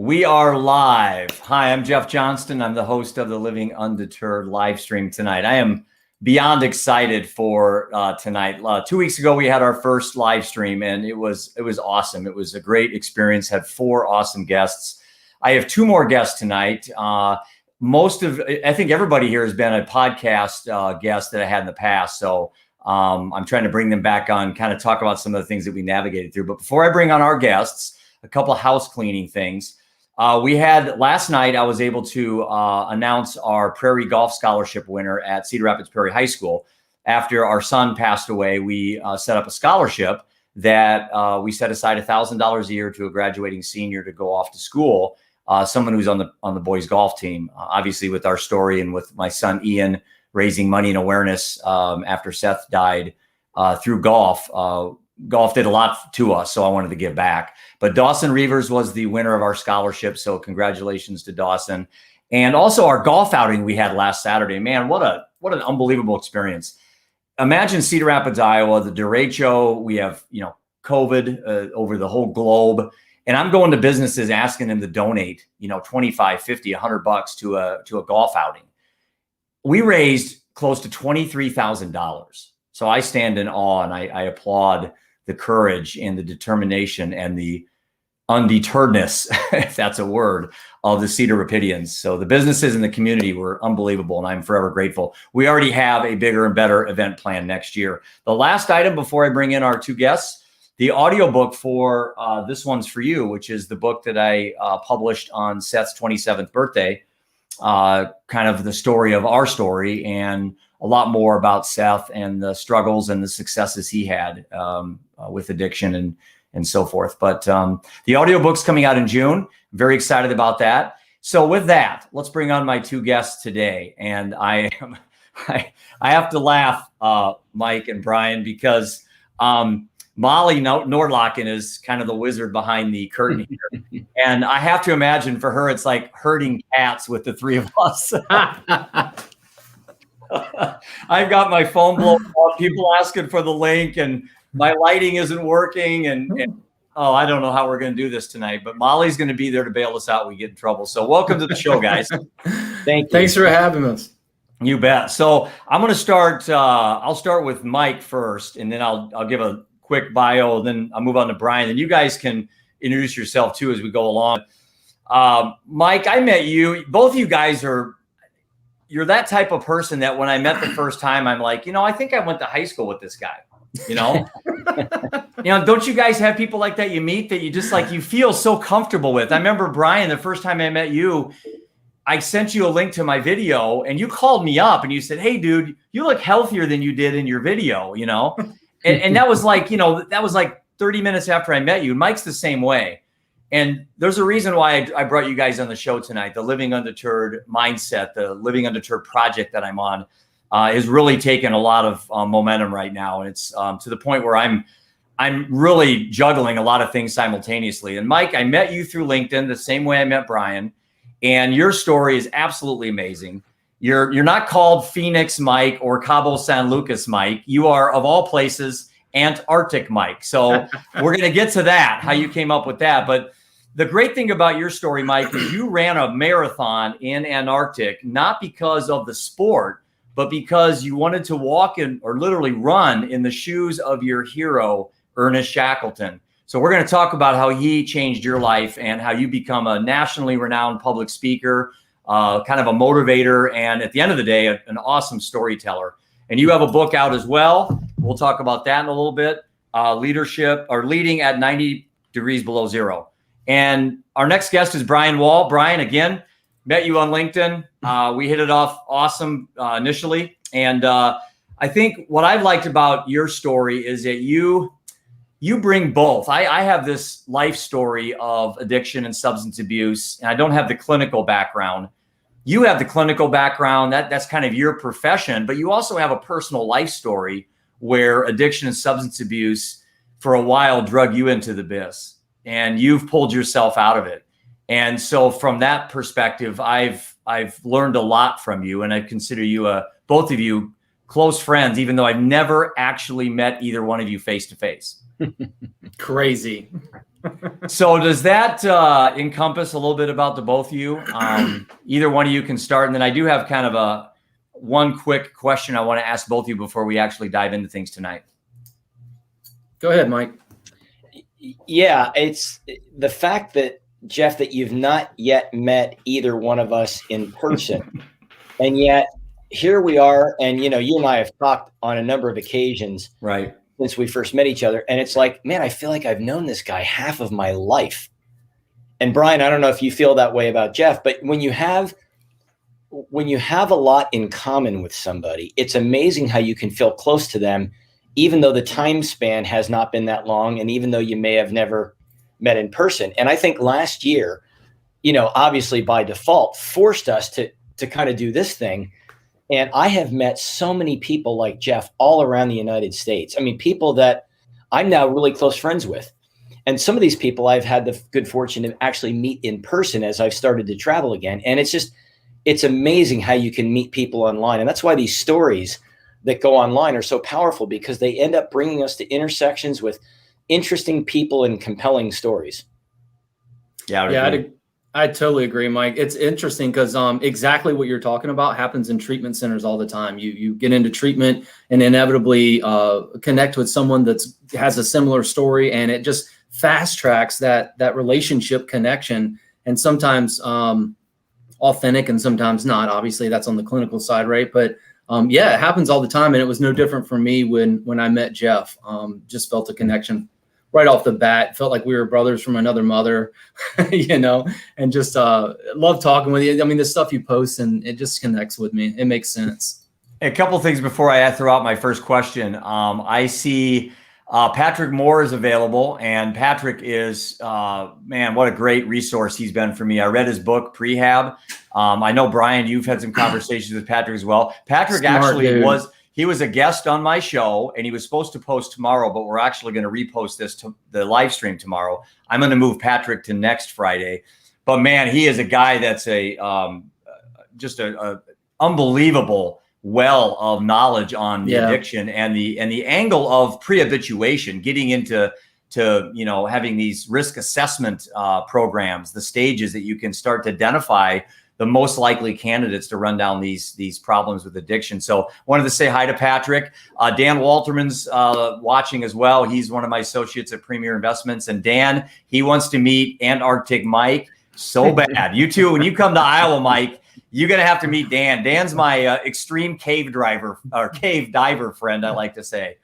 We are live. Hi, I'm Jeff Johnston. I'm the host of the Living Undeterred live stream tonight. I am beyond excited for tonight. 2 weeks ago, we had our first live stream, and it was awesome. It was a great experience. Had 4 awesome guests. I have 2 more guests tonight. I think everybody here has been a podcast guest that I had in the past. So I'm trying to bring them back on, kind of talk about some of the things that we navigated through. But before I bring on our guests, a couple of house cleaning things. We had last night, I was able to announce our Prairie Golf Scholarship winner at Cedar Rapids Prairie High School. After our son passed away, we set up a scholarship that we set aside $1,000 a year to a graduating senior to go off to school. Someone who's on the boys golf team, obviously with our story and with my son Ian raising money and awareness after Seth died through golf. Golf did a lot to us, so I wanted to give back. But Dawson Reavers was the winner of our scholarship, so congratulations to Dawson. And also our golf outing we had last Saturday. Man, what an unbelievable experience. Imagine Cedar Rapids, Iowa, the derecho. We have, COVID over the whole globe. And I'm going to businesses asking them to donate, $25, $50, $100 to a golf outing. We raised close to $23,000. So I stand in awe and I applaud the courage and the determination and the undeterredness, if that's a word, of the Cedar Rapidians. So the businesses and the community were unbelievable, and I'm forever grateful. We already have a bigger and better event planned next year. The last item before I bring in our 2 guests, the audiobook for This One's For You, which is the book that I published on Seth's 27th birthday, kind of the story of our story and a lot more about Seth and the struggles and the successes he had with addiction and so forth. But the audiobook's coming out in June. Very excited about that. So with that, let's bring on my 2 guests today. And I have to laugh, Mike and Brian, because Molly Nordlocken is kind of the wizard behind the curtain here. And I have to imagine for her, it's like herding cats with the 3 of us. I've got my phone blowing up, people asking for the link, and my lighting isn't working. And I don't know how we're going to do this tonight, but Molly's going to be there to bail us out when we get in trouble. So welcome to the show, guys. Thank you. Thanks for having us. You bet. So I'm going to start. I'll start with Mike first, and then I'll give a quick bio. Then I'll move on to Brian, and you guys can introduce yourself too as we go along. Mike, I met you. Both of you guys you're that type of person that when I met the first time, I'm like, I think I went to high school with this guy, don't you guys have people like that you meet that you just like, you feel so comfortable with? I remember Brian, the first time I met you, I sent you a link to my video and you called me up and you said, "Hey dude, you look healthier than you did in your video," and that was like, that was like 30 minutes after I met you. Mike's the same way. And there's a reason why I brought you guys on the show tonight. The Living Undeterred mindset, the Living Undeterred project that I'm on is really taking a lot of momentum right now. And it's to the point where I'm really juggling a lot of things simultaneously. And Mike, I met you through LinkedIn the same way I met Brian. And your story is absolutely amazing. You're not called Phoenix Mike or Cabo San Lucas Mike. You are, of all places, Antarctic Mike. So we're going to get to that, how you came up with that. But the great thing about your story, Mike, is you ran a marathon in Antarctic, not because of the sport, but because you wanted to walk in or literally run in the shoes of your hero, Ernest Shackleton. So we're going to talk about how he changed your life and how you become a nationally renowned public speaker, kind of a motivator, and at the end of the day, an awesome storyteller. And you have a book out as well. We'll talk about that in a little bit. Leadership or Leading at 90 Degrees Below Zero. And our next guest is Brian Wall. Brian, again, met you on LinkedIn. We hit it off awesome initially. And I think what I've liked about your story is that you bring both. I have this life story of addiction and substance abuse, and I don't have the clinical background. You have the clinical background. That's kind of your profession, but you also have a personal life story where addiction and substance abuse for a while drug you into the abyss, and you've pulled yourself out of it. And so from that perspective, I've learned a lot from you, and I consider you both of you close friends, even though I've never actually met either one of you face to face. Crazy. So does that encompass a little bit about the both of you? Either one of you can start, and then I do have kind of one quick question I want to ask both of you before we actually dive into things tonight. Go ahead, Mike. Yeah, it's the fact that, Jeff, that you've not yet met either one of us in person, and yet here we are, and you and I have talked on a number of occasions, right, since we first met each other, and it's like, man, I feel like I've known this guy half of my life. And Brian, I don't know if you feel that way about Jeff, but when you have a lot in common with somebody, it's amazing how you can feel close to them, even though the time span has not been that long, and even though you may have never met in person. And I think last year, obviously by default, forced us to kind of do this thing. And I have met so many people like Jeff all around the United States. I mean, people that I'm now really close friends with. And some of these people I've had the good fortune to actually meet in person as I've started to travel again. And it's amazing how you can meet people online. And that's why these stories that go online are so powerful, because they end up bringing us to intersections with interesting people and compelling stories. Yeah, I totally agree, Mike. It's interesting because exactly what you're talking about happens in treatment centers all the time. You get into treatment and inevitably connect with someone that has a similar story, and it just fast tracks that relationship connection. And sometimes authentic, and sometimes not. Obviously, that's on the clinical side, right? But yeah, it happens all the time, and it was no different for me when I met Jeff. Just felt a connection right off the bat. Felt like we were brothers from another mother, and just love talking with you. I mean, the stuff you post, and it just connects with me. It makes sense. A couple of things before I throw out my first question. I see Patrick Moore is available, and Patrick is, man, what a great resource he's been for me. I read his book, Prehab. I know, Brian, you've had some conversations with Patrick as well. Patrick He was a guest on my show, and he was supposed to post tomorrow, but we're actually going to repost this to the live stream tomorrow. I'm going to move Patrick to next Friday. But man, he is a guy that's just a unbelievable well of knowledge on the addiction and the angle of pre-habituation, getting into having these risk assessment programs, the stages that you can start to identify the most likely candidates to run down these problems with addiction. So wanted to say hi to Patrick. Dan Walterman's watching as well. He's one of my associates at Premier Investments. And Dan, he wants to meet Antarctic Mike so bad. You too, when you come to Iowa, Mike, you're going to have to meet Dan. Dan's my extreme cave diver friend, I like to say.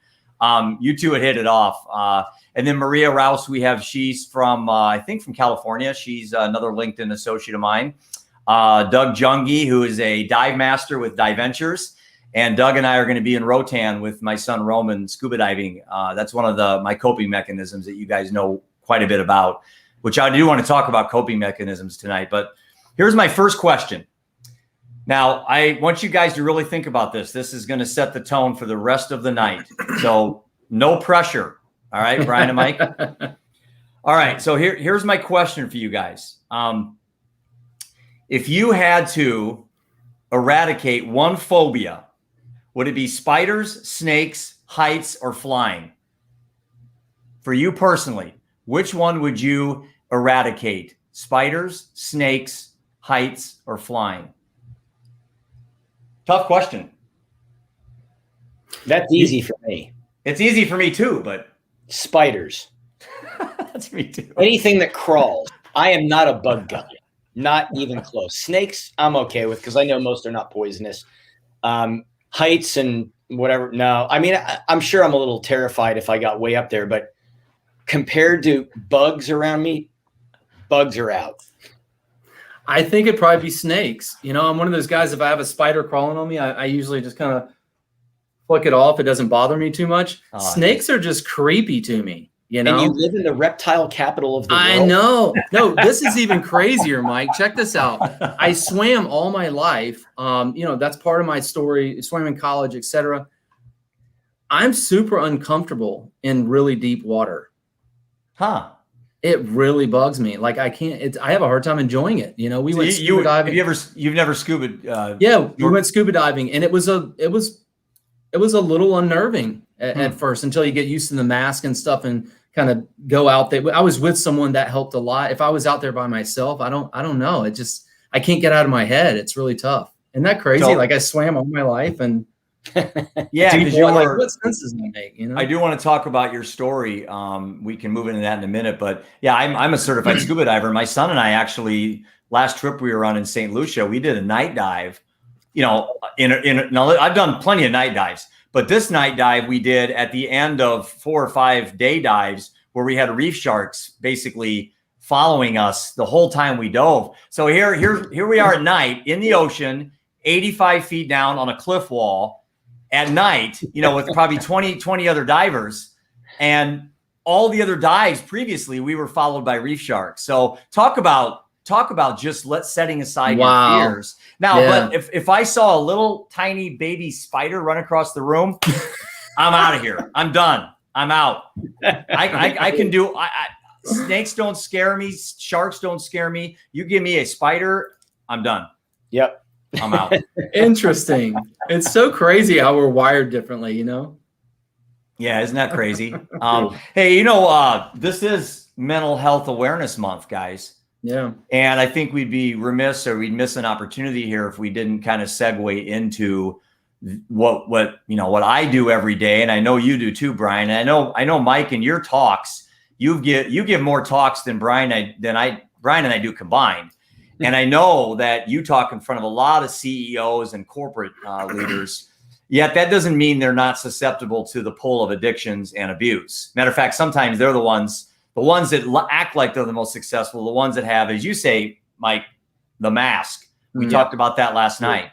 You two would hit it off. And then Maria Rouse, she's from, I think from California. She's another LinkedIn associate of mine. Doug Jungi, who is a dive master with Dive Ventures. And Doug and I are going to be in Rotan with my son Roman scuba diving. That's one of my coping mechanisms that you guys know quite a bit about, which I do want to talk about coping mechanisms tonight. But here's my first question. Now, I want you guys to really think about this. This is going to set the tone for the rest of the night. So no pressure. All right, Brian and Mike? All right, so here's my question for you guys. If you had to eradicate one phobia, would it be spiders, snakes, heights, or flying? For you personally, which one would you eradicate? Spiders, snakes, heights, or flying? Tough question. That's easy for me. It's easy for me too, but spiders. That's me too. Anything that crawls. I am not a bug guy. Not even close. Snakes, I'm okay with, because I know most are not poisonous. Heights and whatever, no. I mean, I'm sure I'm a little terrified if I got way up there, but compared to bugs around me, bugs are out. I think it'd probably be snakes. I'm one of those guys, if I have a spider crawling on me, I usually just kind of flick it off. It doesn't bother me too much. Snakes are just creepy to me. And you live in the reptile capital of the world. I know. No, this is even crazier, Mike. Check this out. I swam all my life. That's part of my story. I swam in college, etc. I'm super uncomfortable in really deep water. Huh. It really bugs me. Like I can't. I have a hard time enjoying it. We went scuba diving. You've never scuba? Yeah, we went scuba diving, and it was a little unnerving at first until you get used to the mask and stuff and kind of go out there. I was with someone that helped a lot. If I was out there by myself, I don't know. I can't get out of my head. It's really tough. Isn't that crazy? So, like I swam all my life and yeah, because you were like, what sense does that make? I do want to talk about your story. We can move into that in a minute, but yeah, I'm a certified scuba diver. My son and I actually, last trip we were on in St. Lucia, we did a night dive. Now I've done plenty of night dives, but this night dive we did at the end of 4 or 5 day dives where we had reef sharks basically following us the whole time we dove. So here we are at night in the ocean, 85 feet down on a cliff wall at night, with probably 20 other divers, and all the other dives previously, we were followed by reef sharks. So talk about just setting aside your fears. Now, but if I saw a little tiny baby spider run across the room, I'm out of here. I'm done. I'm out. I can do. Snakes don't scare me. Sharks don't scare me. You give me a spider, I'm done. Yep. I'm out. Interesting. It's so crazy how we're wired differently, Yeah, isn't that crazy? Hey, this is Mental Health Awareness Month, guys. Yeah. And I think we'd be remiss, or we'd miss an opportunity here if we didn't kind of segue into what I do every day, and I know you do too, Brian. And I know Mike, in your talks, you give more talks than Brian and I do combined. And I know that you talk in front of a lot of CEOs and corporate leaders, yet that doesn't mean they're not susceptible to the pull of addictions and abuse. Matter of fact, sometimes they're the ones that act like they're the most successful, the ones that have, as you say, Mike, the mask. We talked about that last night.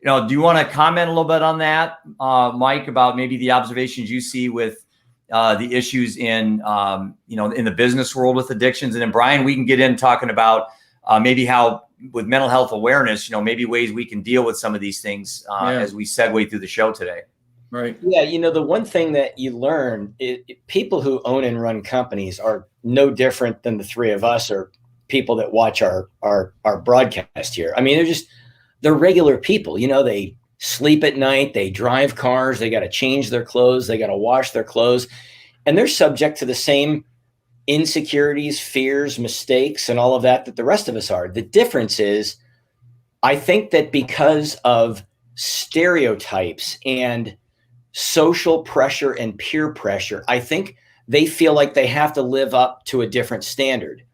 Do you want to comment a little bit on that, Mike, about maybe the observations you see with the issues in the business world with addictions? And then Brian, we can get in talking about maybe how, with mental health awareness, maybe ways we can deal with some of these things as we segue through the show today. Right. Yeah. The one thing that you learn, people who own and run companies are no different than the three of us or people that watch our broadcast here. I mean, they're regular people. They sleep at night, they drive cars, they got to change their clothes, they got to wash their clothes, and they're subject to the same insecurities, fears, mistakes, and all of that the rest of us are. The difference is, I think that because of stereotypes and social pressure and peer pressure, I think they feel like they have to live up to a different standard.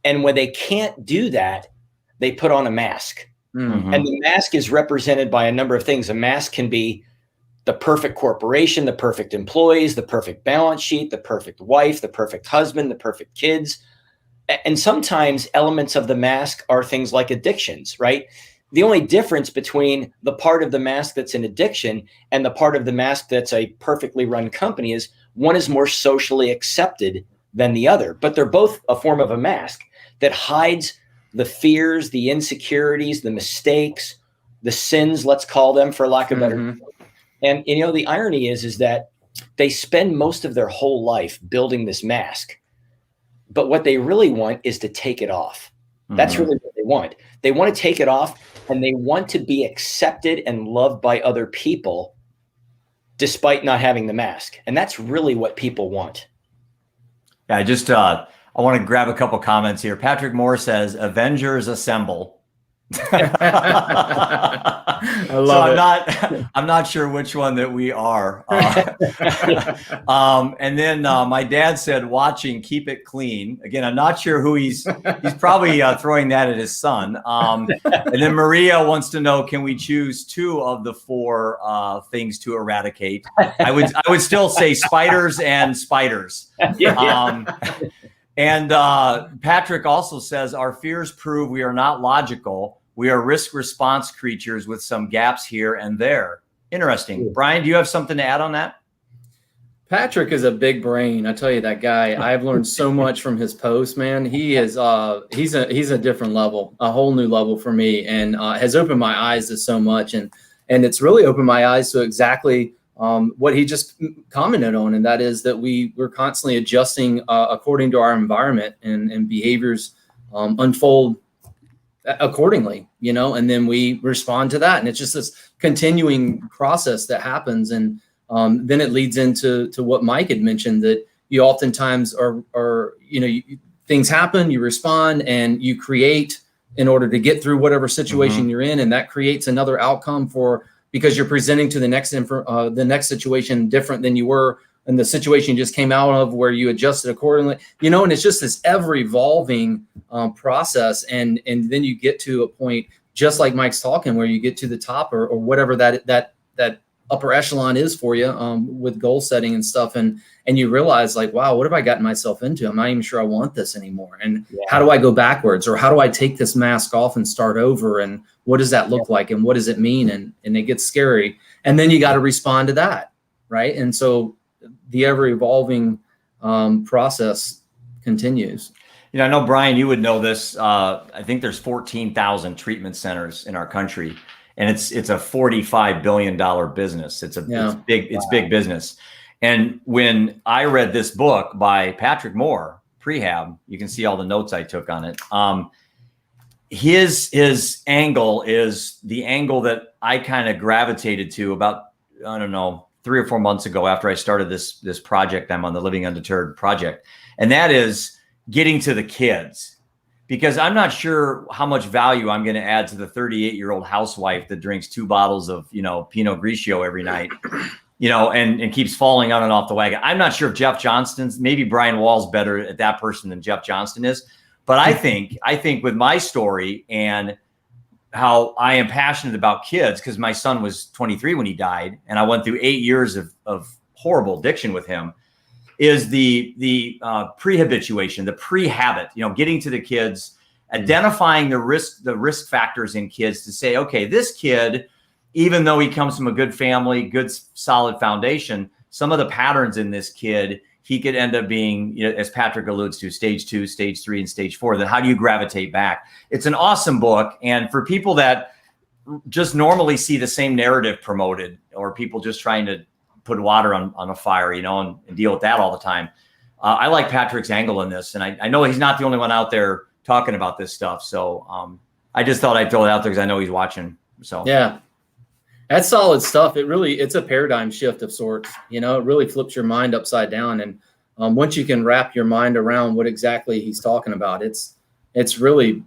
And when they can't do that, they put on a mask. Mm-hmm. And the mask is represented by a number of things. A mask can be the perfect corporation, the perfect employees, the perfect balance sheet, the perfect wife, the perfect husband, the perfect kids. And sometimes elements of the mask are things like addictions, right? The only difference between the part of the mask that's an addiction and the part of the mask that's a perfectly run company is one is more socially accepted than the other. But they're both a form of a mask that hides the fears, the insecurities, the mistakes, the sins, let's call them, for lack of better. Mm-hmm. And, the irony is that they spend most of their whole life building this mask. But what they really want is to take it off. Mm-hmm. That's really what they want. They want to take it off, and they want to be accepted and loved by other people despite not having the mask. And that's really what people want. Yeah, I want to grab a couple comments here. Patrick Moore says, Avengers Assemble. I love it. I'm not sure which one that we are. And then my dad said, watching, keep it clean. Again, I'm not sure who he's probably throwing that at his son. And then Maria wants to know, can we choose 2 of the 4 things to eradicate? I would still say spiders and spiders. And Patrick also says, our fears prove we are not logical. We are risk response creatures with some gaps here and there. Interesting. Brian, do you have something to add on that? Patrick is a big brain. I tell you, that guy, I've learned so much from his posts, man. He is, he's a different level, a whole new level for me, and has opened my eyes to so much. And it's really opened my eyes to exactly what he just commented on, and that is that we're constantly adjusting according to our environment, and behaviors unfold accordingly, and then we respond to that. And it's just this continuing process that happens. And then it leads into what Mike had mentioned, that, you oftentimes are things happen, you respond, and you create in order to get through whatever situation you're in, and that creates another outcome because you're presenting to the next situation different than you were in the situation you just came out of, where you adjusted accordingly. And it's just this ever evolving process, and then you get to a point, just like Mike's talking, where you get to the top or whatever that upper echelon is for you, with goal setting and stuff, and you realize, like, wow, what have I gotten myself into? I'm not even sure I want this anymore. And how do I go backwards, or how do I take this mask off and start over? And what does that look like? And what does it mean? And it gets scary. And then you got to respond to that, right? And so the ever evolving process continues. I know, Brian, you would know this. I think there's 14,000 treatment centers in our country, and it's a $45 billion business. It's big business. And when I read this book by Patrick Moore, Prehab, you can see all the notes I took on it. His angle is the angle that I kind of gravitated to about, I don't know, 3 or 4 months ago, after I started this project. I'm on the Living Undeterred project. And that is getting to the kids, because I'm not sure how much value I'm going to add to the 38-year-old housewife that drinks 2 bottles of, Pinot Grigio every night, and keeps falling on and off the wagon. I'm not sure if Jeff Johnston's, maybe Brian Wall's better at that person than Jeff Johnston is. But I think with my story and how I am passionate about kids, because my son was 23 when he died, and I went through 8 years of horrible addiction with him, is the pre-habituation, the pre-habit, getting to the kids, identifying the risk factors in kids, to say, okay, this kid, even though he comes from a good family, good solid foundation, some of the patterns in this kid, he could end up being, as Patrick alludes to, stage 2, stage 3, and stage 4. Then how do you gravitate back? It's an awesome book. And for people that just normally see the same narrative promoted, or people just trying to put water on a fire, and deal with that all the time, I like Patrick's angle in this. And I know he's not the only one out there talking about this stuff. So I just thought I'd throw it out there because I know he's watching. So yeah. That's solid stuff. It's a paradigm shift of sorts. It really flips your mind upside down. And once you can wrap your mind around what exactly he's talking about, it's really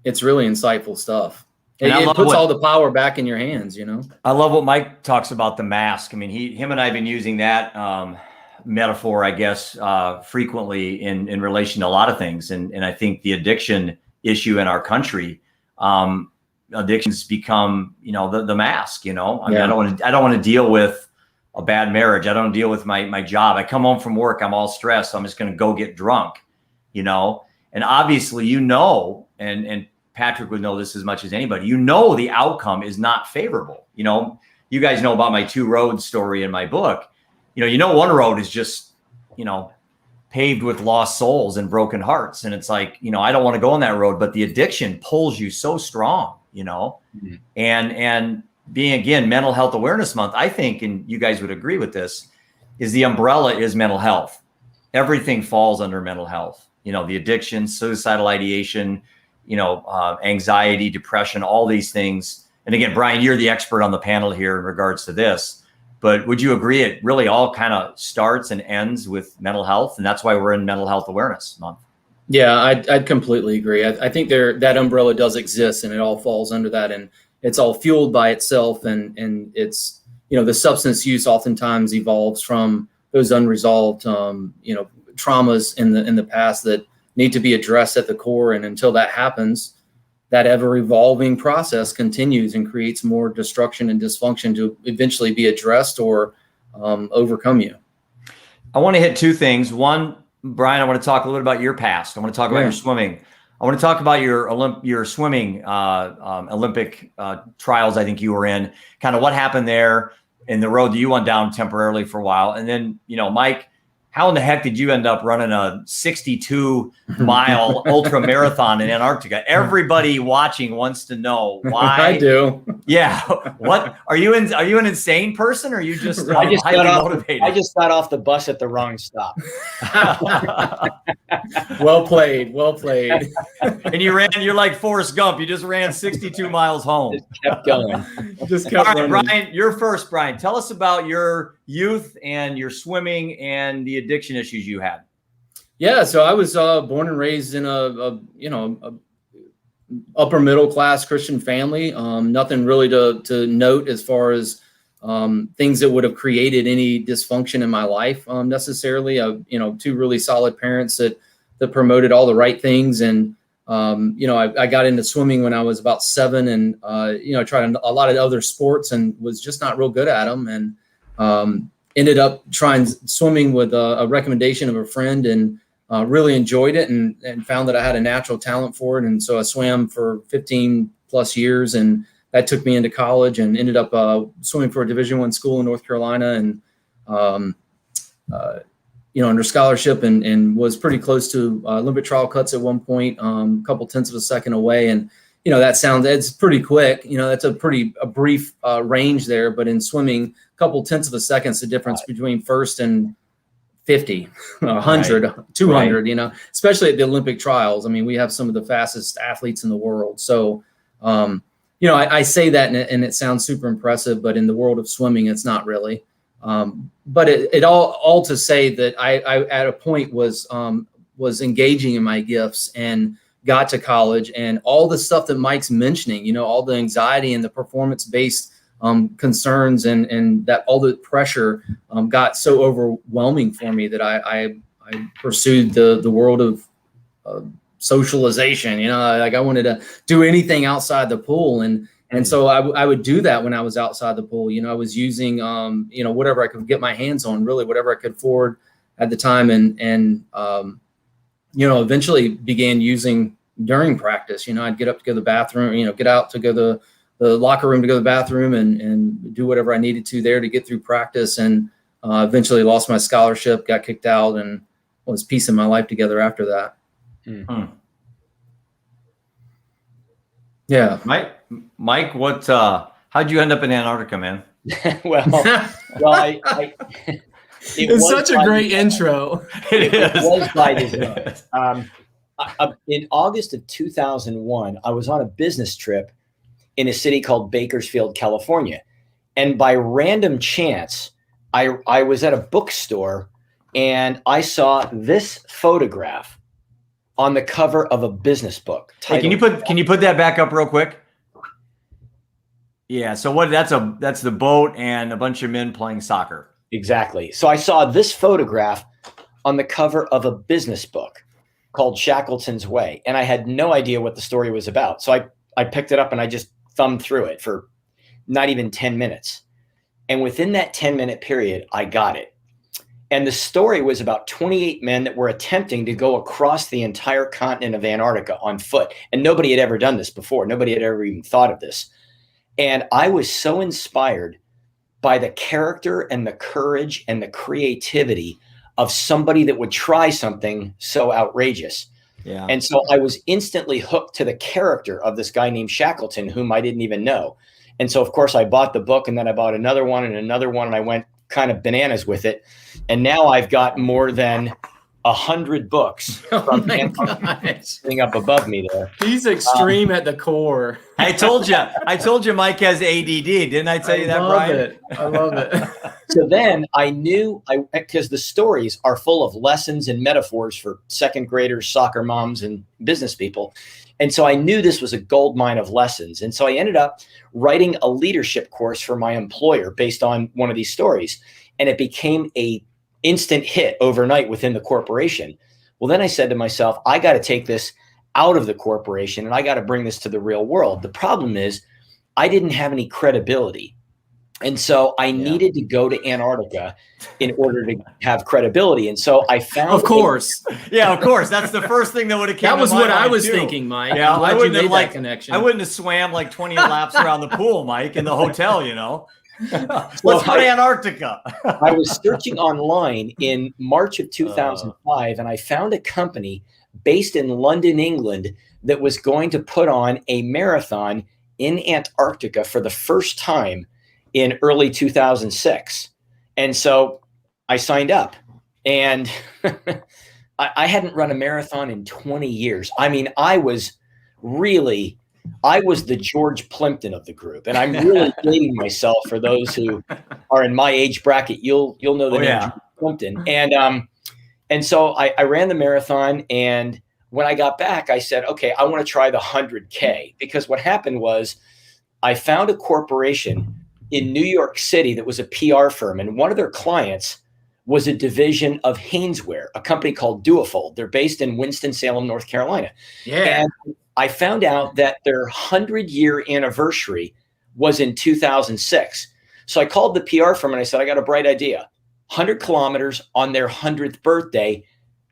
insightful stuff. It puts all the power back in your hands, I love what Mike talks about, the mask. I mean, him and I have been using that metaphor, I guess, frequently in relation to a lot of things. And I think the addiction issue in our country, addictions become, the mask, I mean, I don't want to deal with a bad marriage. I don't deal with my job. I come home from work, I'm all stressed, so I'm just going to go get drunk, and obviously, and Patrick would know this as much as anybody, the outcome is not favorable. You guys know about my 2 roads story in my book. One road is just, paved with lost souls and broken hearts. And it's like, I don't want to go on that road, but the addiction pulls you so strong, and being, again, Mental Health Awareness Month, I think, and you guys would agree with this, is the umbrella is mental health. Everything falls under mental health, the addiction, suicidal ideation, anxiety, depression, all these things. And again, Brian, you're the expert on the panel here in regards to this. But would you agree it really all kind of starts and ends with mental health? And that's why we're in Mental Health Awareness Month. Yeah, I'd completely agree. I think that umbrella does exist, and it all falls under that, and it's all fueled by itself. And it's, the substance use oftentimes evolves from those unresolved, traumas in the past that need to be addressed at the core. And until that happens, that ever evolving process continues and creates more destruction and dysfunction to eventually be addressed or overcome you. I want to hit 2 things. One, Brian, I want to talk a little bit about your past. I want to talk about your swimming. I want to talk about your swimming Olympic trials. I think you were in, kind of what happened there in the road that you went down temporarily for a while. And then, Mike, how in the heck did you end up running a 62-mile ultra marathon in Antarctica? Everybody watching wants to know why. I do. Yeah. What are you an insane person, or are you just highly motivated? I just got off the bus at the wrong stop. Well played. Well played. And you're like Forrest Gump. You just ran 62 miles home. Just kept going. Just kept All right, running. Brian, you're first. Brian, tell us about your youth and your swimming and the addiction issues you had. Yeah, so I was born and raised in a upper middle class Christian family. Nothing really to note as far as things that would have created any dysfunction in my life necessarily. Two really solid parents that promoted all the right things. And, I got into swimming when I was about 7 and, tried a lot of other sports and was just not real good at them. And ended up trying swimming with a recommendation of a friend and really enjoyed it and found that I had a natural talent for it. And so I swam for 15 plus years, and that took me into college and ended up swimming for a Division I school in North Carolina and, under scholarship and was pretty close to Olympic trial cuts at one point, a couple tenths of a second away. And, it's pretty quick, that's a brief range there, but in swimming, a couple tenths of a second's the difference between first and 50, 100, right. 200, right. Especially at the Olympic trials. I mean, we have some of the fastest athletes in the world. So, I say that and it sounds super impressive, but in the world of swimming, it's not really. But it all to say that I at a point was engaging in my gifts and got to college, and all the stuff that Mike's mentioning, all the anxiety and the performance-based concerns and that all the pressure got so overwhelming for me that I pursued the world of socialization. I wanted to do anything outside the pool, and so I would do that when I was outside the pool. I was using whatever I could get my hands on, really whatever I could afford at the time, and eventually began using during practice. I'd get up to go to the bathroom, get out to go to the locker room to go to the bathroom and do whatever I needed to there to get through practice, and eventually lost my scholarship, got kicked out, and was piecing my life together after that. Mm-hmm. Yeah. Mike, how'd you end up in Antarctica, man? It's such a great intro. It was by design. In August of 2001, I was on a business trip in a city called Bakersfield, California. And by random chance, I was at a bookstore and I saw this photograph on the cover of a business book. Hey, can you put that back up real quick? Yeah. So that's the boat and a bunch of men playing soccer. Exactly. So I saw this photograph on the cover of a business book called Shackleton's Way. And I had no idea what the story was about. So I picked it up and I just thumbed through it for not even 10 minutes. And within that 10-minute period, I got it. And the story was about 28 men that were attempting to go across the entire continent of Antarctica on foot. And nobody had ever done this before. Nobody had ever even thought of this. And I was so inspired by the character and the courage and the creativity of somebody that would try something so outrageous. Yeah. And so I was instantly hooked to the character of this guy named Shackleton, whom I didn't even know. And so, of course, I bought the book, and then I bought another one, and I went kind of bananas with it. And now I've got more than 100 books from sitting up above me there. He's extreme at the core. I told you Mike has ADD. Didn't I tell you that, Brian? I love it. So then I knew, because the stories are full of lessons and metaphors for second graders, soccer moms, and business people. And so I knew this was a gold mine of lessons. And so I ended up writing a leadership course for my employer based on one of these stories. And it became a instant hit overnight within the corporation. Well, then I said to myself, I got to take this out of the corporation and I got to bring this to the real world. The problem is I didn't have any credibility. And so I needed to go to Antarctica in order to have credibility. And so I found— Of course. Of course. That's the first thing that would have came That was to my what I mind, was too. thinking, Mike. Yeah, I wouldn't have that connection. I wouldn't have swam like 20 laps around the pool, Mike, in the hotel, Let's go to Antarctica. I was searching online in March of 2005, and I found a company based in London, England, that was going to put on a marathon in Antarctica for the first time in early 2006. And so I signed up, and I hadn't run a marathon in 20 years. I mean, I was the George Plimpton of the group, and I'm really dating myself for those who are in my age bracket. You'll know the name George Plimpton. And so I ran the marathon, and when I got back, I said, okay, I want to try the 100K, because what happened was I found a corporation in New York City that was a PR firm, and one of their clients was a division of Haineswear, a company called Duofold. They're based in Winston-Salem, North Carolina. Yeah. And I found out that their 100-year anniversary was in 2006. So I called the PR firm and I said, I got a bright idea. 100 kilometers on their 100th birthday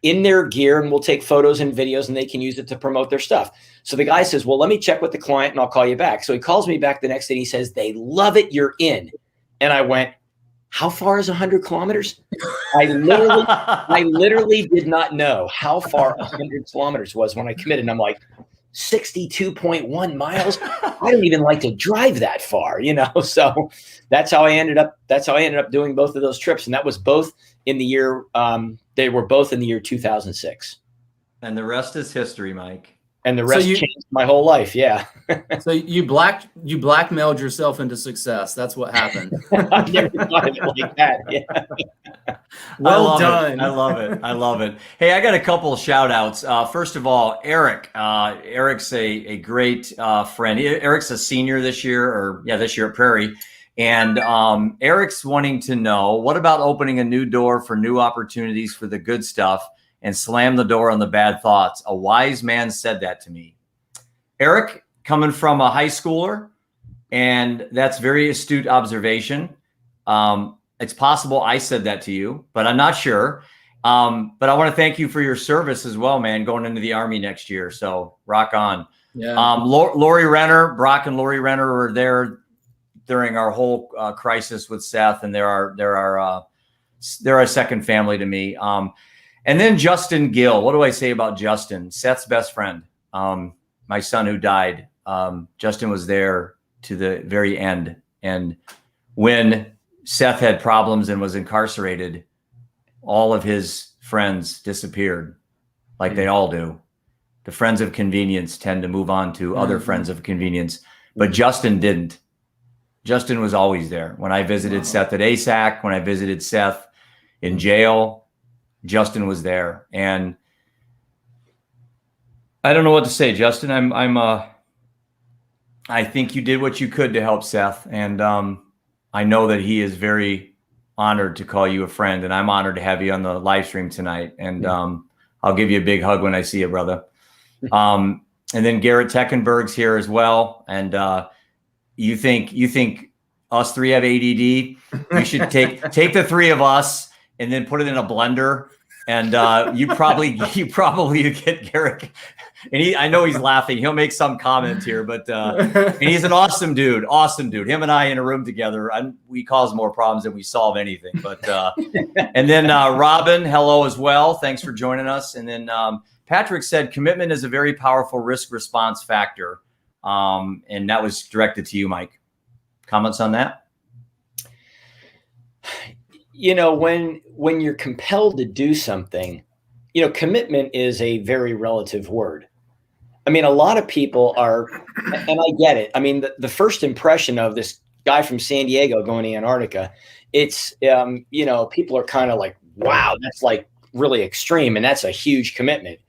in their gear, and we'll take photos and videos and they can use it to promote their stuff. So the guy says, well, let me check with the client and I'll call you back. So he calls me back the next day and he says, they love it, you're in. And I went, how far is 100 kilometers? I literally did not know how far 100 kilometers was when I committed. And I'm like, 62.1 miles. I don't even like to drive that far, So that's how I ended up doing both of those trips. And that was both in the year, they were both in the year 2006. And the rest is history, Mike. And the rest changed my whole life. Yeah. So you blackmailed yourself into success. That's what happened. I never thought of it like that. Yeah. Well done. I love it. Hey, I got a couple of shout outs. First of all, Eric. Eric's a great friend. Eric's a senior this year at Prairie. And Eric's wanting to know, what about opening a new door for new opportunities for the good stuff and slam the door on the bad thoughts? A wise man said that to me. Eric, coming from a high schooler, and that's very astute observation. It's possible I said that to you, but I'm not sure. But I want to thank you for your service as well, man, going into the Army next year. So rock on. Yeah. Lori Renner, Brock and Lori Renner were there during our whole crisis with Seth, and they're a second family to me. And then Justin Gill. What do I say about Justin? Seth's best friend, my son who died. Justin was there to the very end. And when Seth had problems and was incarcerated, all of his friends disappeared, like they all do. The friends of convenience tend to move on to other friends of convenience, but Justin didn't. Justin was always there. When I visited Seth at ASAC, when I visited Seth in jail, Justin was there. And I don't know what to say, Justin. I think you did what you could to help Seth. And I know that he is very honored to call you a friend, and I'm honored to have you on the live stream tonight. And I'll give you a big hug when I see you, brother. And then Garrett Teckenberg's here as well. And you think us three have ADD? You should take the three of us and then put it in a blender. And you probably get Garrett. And I know he's laughing. He'll make some comment here, but and he's an awesome dude. Him and I in a room together, we cause more problems than we solve anything. But and then Robin, hello as well. Thanks for joining us. And then Patrick said commitment is a very powerful risk response factor. And that was directed to you, Mike. Comments on that? When you're compelled to do something, commitment is a very relative word. I mean, a lot of people are, and I get it. I mean, the first impression of this guy from San Diego going to Antarctica, it's, people are kind of like, wow, that's like really extreme. And that's a huge commitment.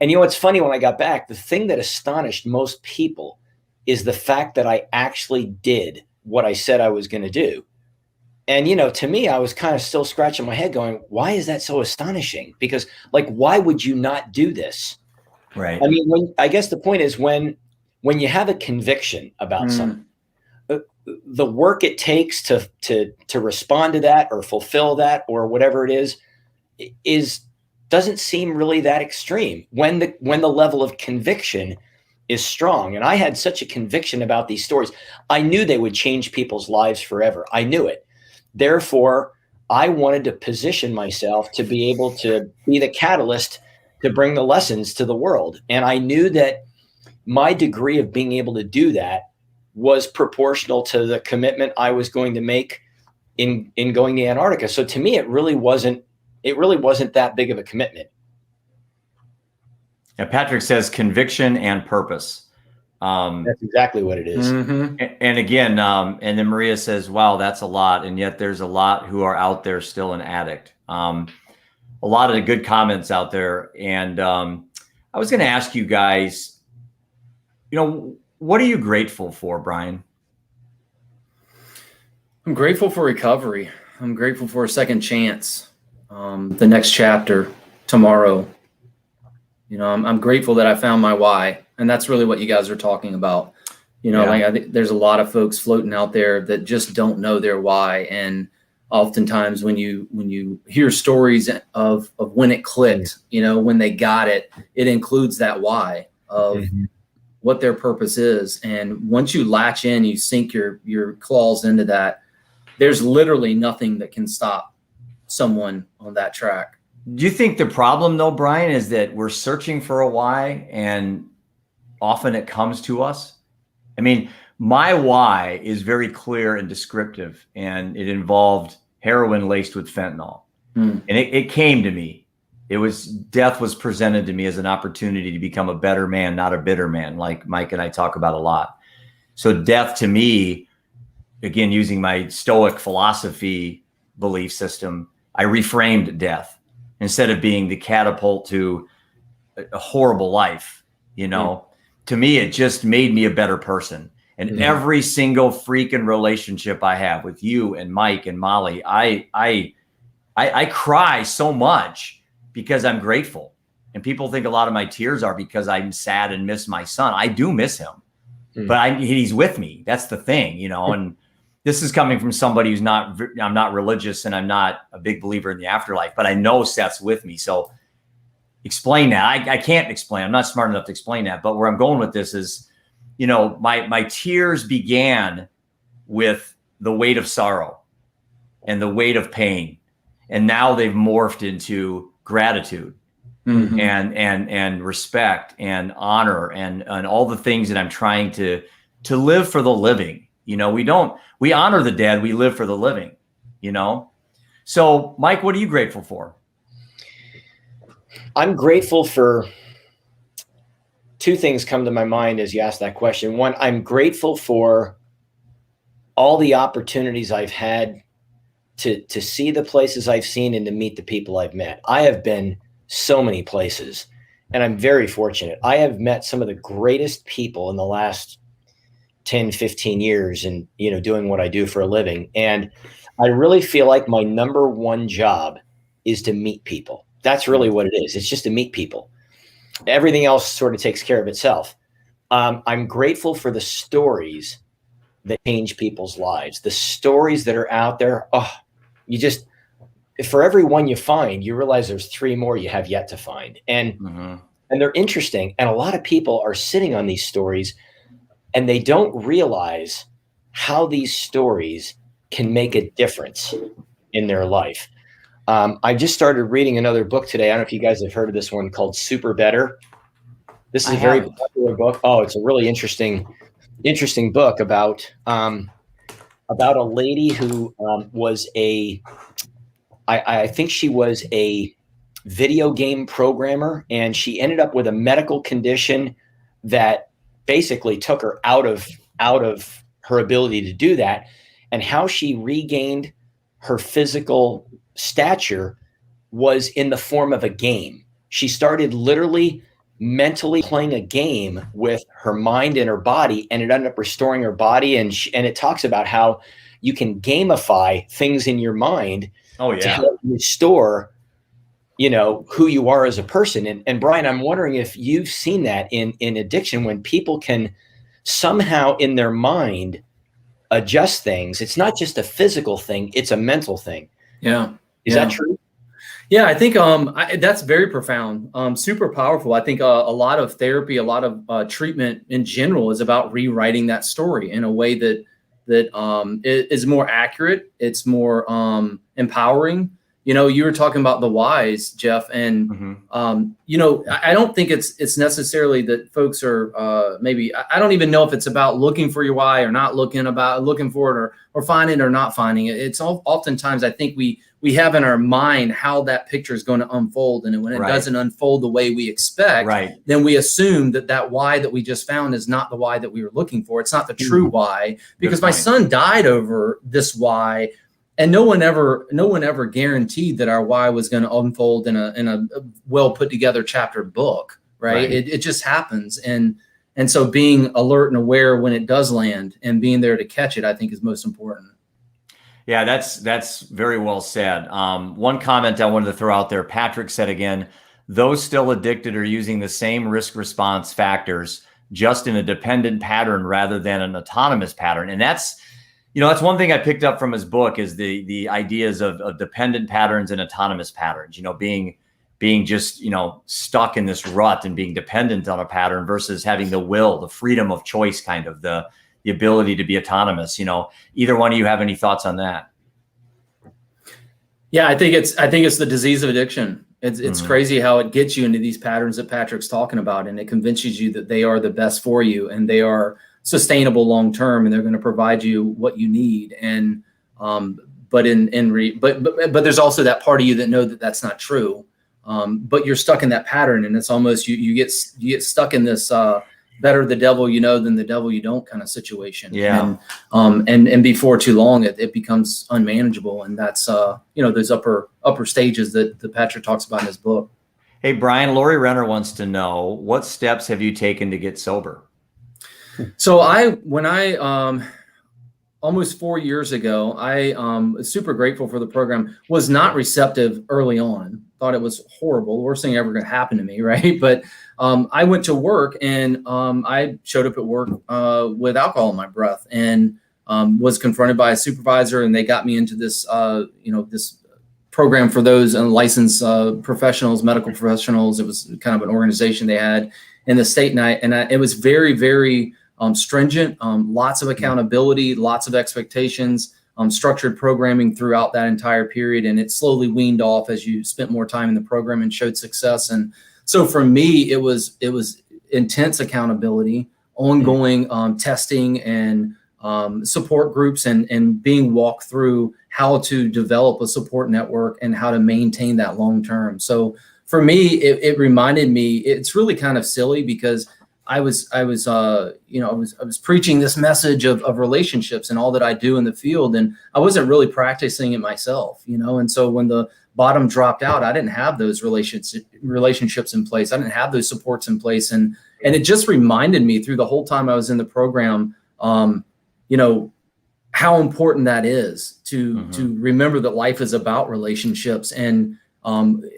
And it's funny, when I got back, the thing that astonished most people is the fact that I actually did what I said I was going to do. And, to me, I was kind of still scratching my head going, why is that so astonishing? Because why would you not do this? Right. I mean, I guess the point is when you have a conviction about something, the work it takes to respond to that or fulfill that or whatever it is doesn't seem really that extreme when the level of conviction is strong. And I had such a conviction about these stories. I knew they would change people's lives forever. I knew it. Therefore, I wanted to position myself to be able to be the catalyst to bring the lessons to the world. And I knew that my degree of being able to do that was proportional to the commitment I was going to make in going to Antarctica. So to me, it really wasn't that big of a commitment. Yeah, Patrick says conviction and purpose. That's exactly what it is. And again, and then Maria says, wow, that's a lot. And yet there's a lot who are out there still an addict. A lot of the good comments out there. And I was going to ask you guys, what are you grateful for, Brian? I'm grateful for recovery. I'm grateful for a second chance. The next chapter tomorrow. I'm grateful that I found my why. And that's really what you guys are talking about. Like I think there's a lot of folks floating out there that just don't know their why. And oftentimes when you hear stories of when it clicked, when they got it, it includes that why of what their purpose is. And once you latch in, you sink your claws into that, there's literally nothing that can stop someone on that track. Do you think the problem though, Brian, is that we're searching for a why and often it comes to us? I mean, my why is very clear and descriptive, and it involved heroin laced with fentanyl. And it came to me. Death was presented to me as an opportunity to become a better man, not a bitter man, like Mike and I talk about a lot. So death to me, again, using my Stoic philosophy belief system, I reframed death. Instead of being the catapult to a horrible life, to me, it just made me a better person. And every single freaking relationship I have with you and Mike and Molly, I cry so much because I'm grateful. And people think a lot of my tears are because I'm sad and miss my son. I do miss him, but he's with me. That's the thing, and this is coming from somebody I'm not religious and I'm not a big believer in the afterlife, but I know Seth's with me. So explain that. I can't explain. I'm not smart enough to explain that. But where I'm going with this is, my tears began with the weight of sorrow and the weight of pain. And now they've morphed into gratitude and respect and honor and all the things that I'm trying to live for the living. We honor the dead, we live for the living, So Mike, what are you grateful for? I'm grateful for two things come to my mind as you ask that question. One, I'm grateful for all the opportunities I've had to see the places I've seen and to meet the people I've met. I have been so many places and I'm very fortunate. I have met some of the greatest people in the last 10, 15 years and, doing what I do for a living. And I really feel like my number one job is to meet people. That's really what it is. It's just to meet people. Everything else sort of takes care of itself. I'm grateful for the stories that change people's lives, the stories that are out there. Oh, for every one you find, you realize there's 3 more you have yet to find. And they're interesting. And a lot of people are sitting on these stories and they don't realize how these stories can make a difference in their life. I just started reading another book today. I don't know if you guys have heard of this one called Super Better. This is a very popular book. Oh, it's a really interesting book about a lady who was I think she was a video game programmer, and she ended up with a medical condition that basically took her out of her ability to do that, and how she regained her physical stature was in the form of a game. She started literally mentally playing a game with her mind and her body, and it ended up restoring her body. And it talks about how you can gamify things in your mind to help restore, who you are as a person. And Brian, I'm wondering if you've seen that in addiction, when people can somehow in their mind adjust things. It's not just a physical thing, it's a mental thing. Yeah. Is that true? Yeah, I think that's very profound, super powerful. I think a lot of therapy, a lot of treatment in general is about rewriting that story in a way that is more accurate. It's more empowering. you were talking about the whys, Jeff, and I don't think it's necessarily that folks are maybe, I don't even know if it's about looking for your why or not looking for it or finding it or not finding it. It's oftentimes I think we have in our mind how that picture is going to unfold, and when it doesn't unfold the way we expect, then we assume that why that we just found is not the why that we were looking for. It's not the true why, because my son died over this why. And no one ever guaranteed that our why was going to unfold in a well put together chapter book, right? It just happens, and so being alert and aware when it does land and being there to catch it, I think, is most important. Yeah, that's very well said. One comment I wanted to throw out there: Patrick said again, those still addicted are using the same risk response factors, just in a dependent pattern rather than an autonomous pattern, and that's one thing I picked up from his book is the ideas of dependent patterns and autonomous patterns, being just, stuck in this rut and being dependent on a pattern versus having the will, the freedom of choice, kind of the ability to be autonomous. Either one of you have any thoughts on that? Yeah, I think it's the disease of addiction. It's crazy how it gets you into these patterns that Patrick's talking about, and it convinces you that they are the best for you and they are sustainable long term, and they're going to provide you what you need. And but there's also that part of you that know that that's not true. But you're stuck in that pattern, and it's almost you get stuck in this better the devil you know than the devil you don't kind of situation. Yeah. And before too long it becomes unmanageable, and that's those upper stages that Patrick talks about in his book. Hey Brian, Lori Renner wants to know, what steps have you taken to get sober? So when I almost 4 years ago, I was super grateful for the program, was not receptive early on, thought it was horrible, the worst thing ever going to happen to me, right? But I went to work, and I showed up at work with alcohol in my breath, and was confronted by a supervisor, and they got me into this this program for those unlicensed professionals, medical professionals. It was kind of an organization they had in the state, and it was very, very stringent, lots of accountability, lots of expectations, structured programming throughout that entire period. And it slowly weaned off as you spent more time in the program and showed success. And so for me, it was intense accountability, ongoing testing and support groups, and being walked through how to develop a support network and how to maintain that long term. So for me, it reminded me, it's really kind of silly because I was preaching this message of relationships and all that I do in the field, and I wasn't really practicing it myself, and so when the bottom dropped out, I didn't have those relationships in place. I didn't have those supports in place, and it just reminded me through the whole time I was in the program, how important that is to remember that life is about relationships. And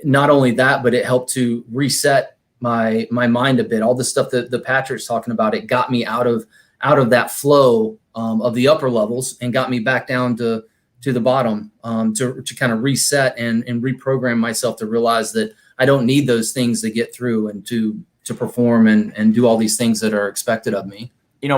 not only that, but it helped to reset my mind a bit. All the stuff that the Patrick's talking about, it got me out of that flow of the upper levels and got me back down to the bottom, to kind of reset and reprogram myself to realize that I don't need those things to get through and to perform and do all these things that are expected of me.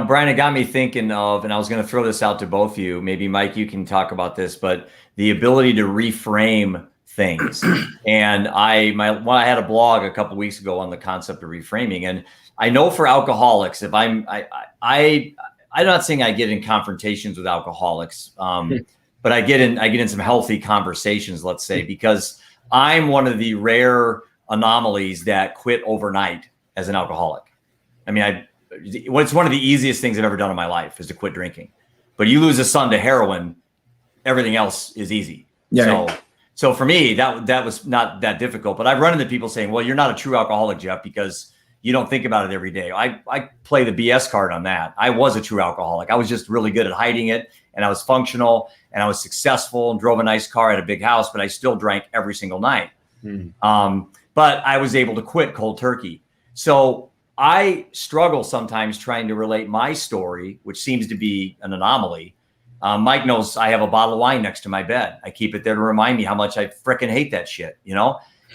Brian, it got me thinking of, and I was going to throw this out to both of you. Maybe Mike, you can talk about this, but the ability to reframe things. And I had a blog a couple of weeks ago on the concept of reframing. And I know for alcoholics, if I'm not saying I get in confrontations with alcoholics, but I get in some healthy conversations, let's say, because I'm one of the rare anomalies that quit overnight as an alcoholic. I mean, it's one of the easiest things I've ever done in my life is to quit drinking. But you lose a son to heroin, everything else is easy. Yeah. So for me, that was not that difficult. But I've run into people saying, well, you're not a true alcoholic, Jeff, because you don't think about it every day. I play the BS card on that. I was a true alcoholic. I was just really good at hiding it, and I was functional, and I was successful and drove a nice car, at a big house, but I still drank every single night. But I was able to quit cold turkey. So I struggle sometimes trying to relate my story, which seems to be an anomaly. Mike knows I have a bottle of wine next to my bed. I keep it there to remind me how much I frickin' hate that shit,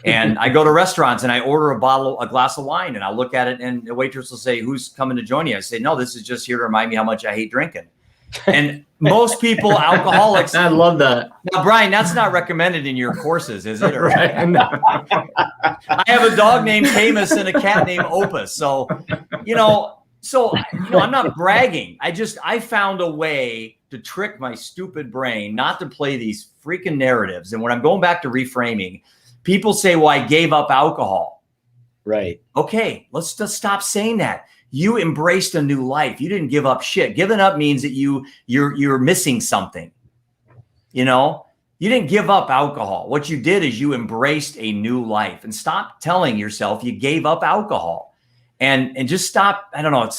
And I go to restaurants and I order a glass of wine, and I'll look at it, and the waitress will say, "Who's coming to join you?" I say, "No, this is just here to remind me how much I hate drinking." And most people, alcoholics. I love that. Now, Brian, that's not recommended in your courses, is it? Right. I have a dog named Camus and a cat named Opus. So, I'm not bragging. I found a way to trick my stupid brain not to play these freaking narratives. And when I'm going back to reframing, people say, well, I gave up alcohol. Right. Okay, let's just stop saying that. You embraced a new life. You didn't give up shit. Giving up means that you're missing something. You didn't give up alcohol. What you did is you embraced a new life, and stop telling yourself you gave up alcohol, and just stop. I don't know.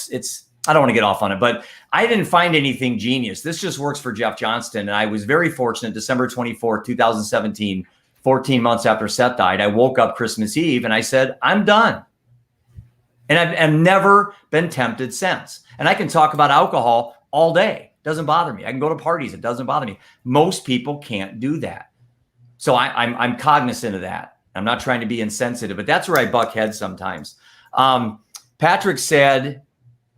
I don't want to get off on it, but I didn't find anything genius. This just works for Jeff Johnston. And I was very fortunate. December 24th, 2017, 14 months after Seth died, I woke up Christmas Eve and I said, I'm done. And I've never been tempted since. And I can talk about alcohol all day. Doesn't bother me. I can go to parties. It doesn't bother me. Most people can't do that. So I'm cognizant of that. I'm not trying to be insensitive, but that's where I buck heads sometimes. Patrick said,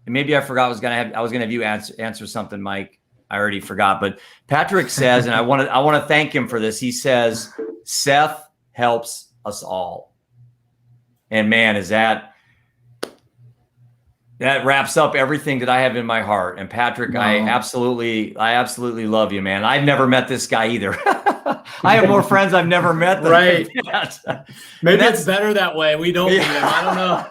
and maybe I forgot I was gonna have you answer something, Mike. I already forgot, but Patrick says, and I want to thank him for this. He says, Seth helps us all. And man, that wraps up everything that I have in my heart. And Patrick, wow. I absolutely love you, man. I've never met this guy either. I have more friends I've never met than right. that. Maybe it's better that way. We don't meet him. I don't know.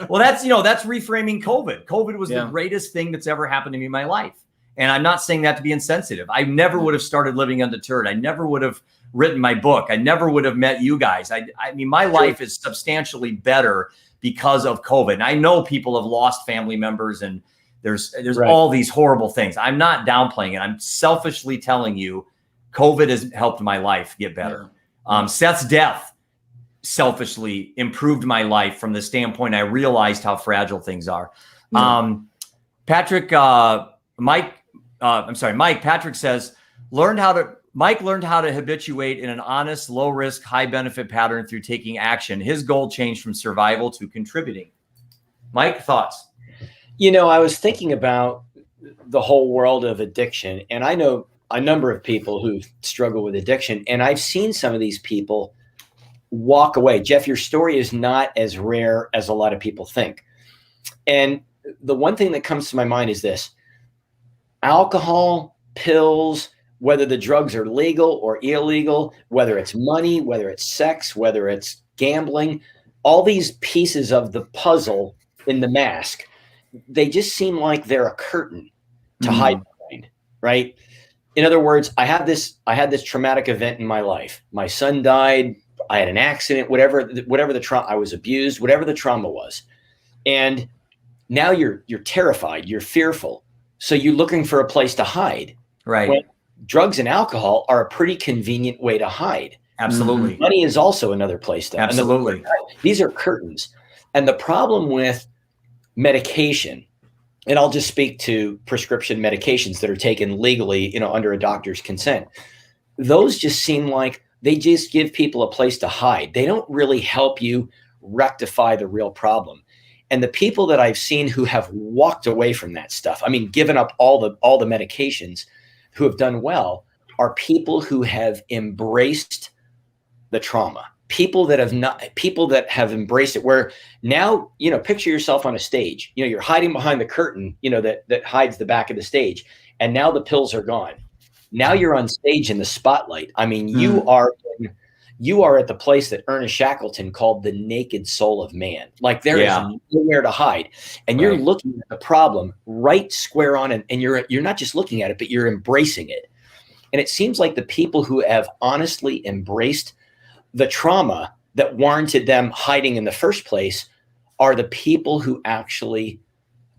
Well, that's reframing COVID. COVID was the greatest thing that's ever happened to me in my life. And I'm not saying that to be insensitive. I never would have started Living Undeterred. I never would have written my book. I never would have met you guys. I mean, my life is substantially better because of COVID. And I know people have lost family members and there's right. all these horrible things. I'm not downplaying it. I'm selfishly telling you, COVID has helped my life get better. Yeah. Seth's death selfishly improved my life from the standpoint I realized how fragile things are. Yeah. Patrick says, Mike learned how to habituate in an honest, low risk, high benefit pattern through taking action. His goal changed from survival to contributing. Mike, thoughts? I was thinking about the whole world of addiction, and I know a number of people who struggle with addiction, and I've seen some of these people walk away. Jeff, your story is not as rare as a lot of people think. And the one thing that comes to my mind is this: alcohol, pills, whether the drugs are legal or illegal, whether it's money, whether it's sex, whether it's gambling, all these pieces of the puzzle in the mask, they just seem like they're a curtain to hide behind, right? In other words, I had this traumatic event in my life. My son died. I had an accident, whatever the trauma, I was abused, whatever the trauma was. And now you're terrified, you're fearful. So you're looking for a place to hide. Right. When drugs and alcohol are a pretty convenient way to hide. Absolutely. Money is also another place to hide. Absolutely. These are curtains. And the problem with medication, and I'll just speak to prescription medications that are taken legally, under a doctor's consent. Those just seem like they just give people a place to hide. They don't really help you rectify the real problem. And the people that I've seen who have walked away from that stuff, given up all the medications, who have done well, are people who have embraced the trauma. People that have embraced it, where now, picture yourself on a stage, you're hiding behind the curtain, that hides the back of the stage. And now the pills are gone. Now you're on stage in the spotlight. You are at the place that Ernest Shackleton called the naked soul of man. Like there is nowhere to hide. And you're looking at the problem right square on, and you're not just looking at it, but you're embracing it. And it seems like the people who have honestly embraced the trauma that warranted them hiding in the first place are the people who actually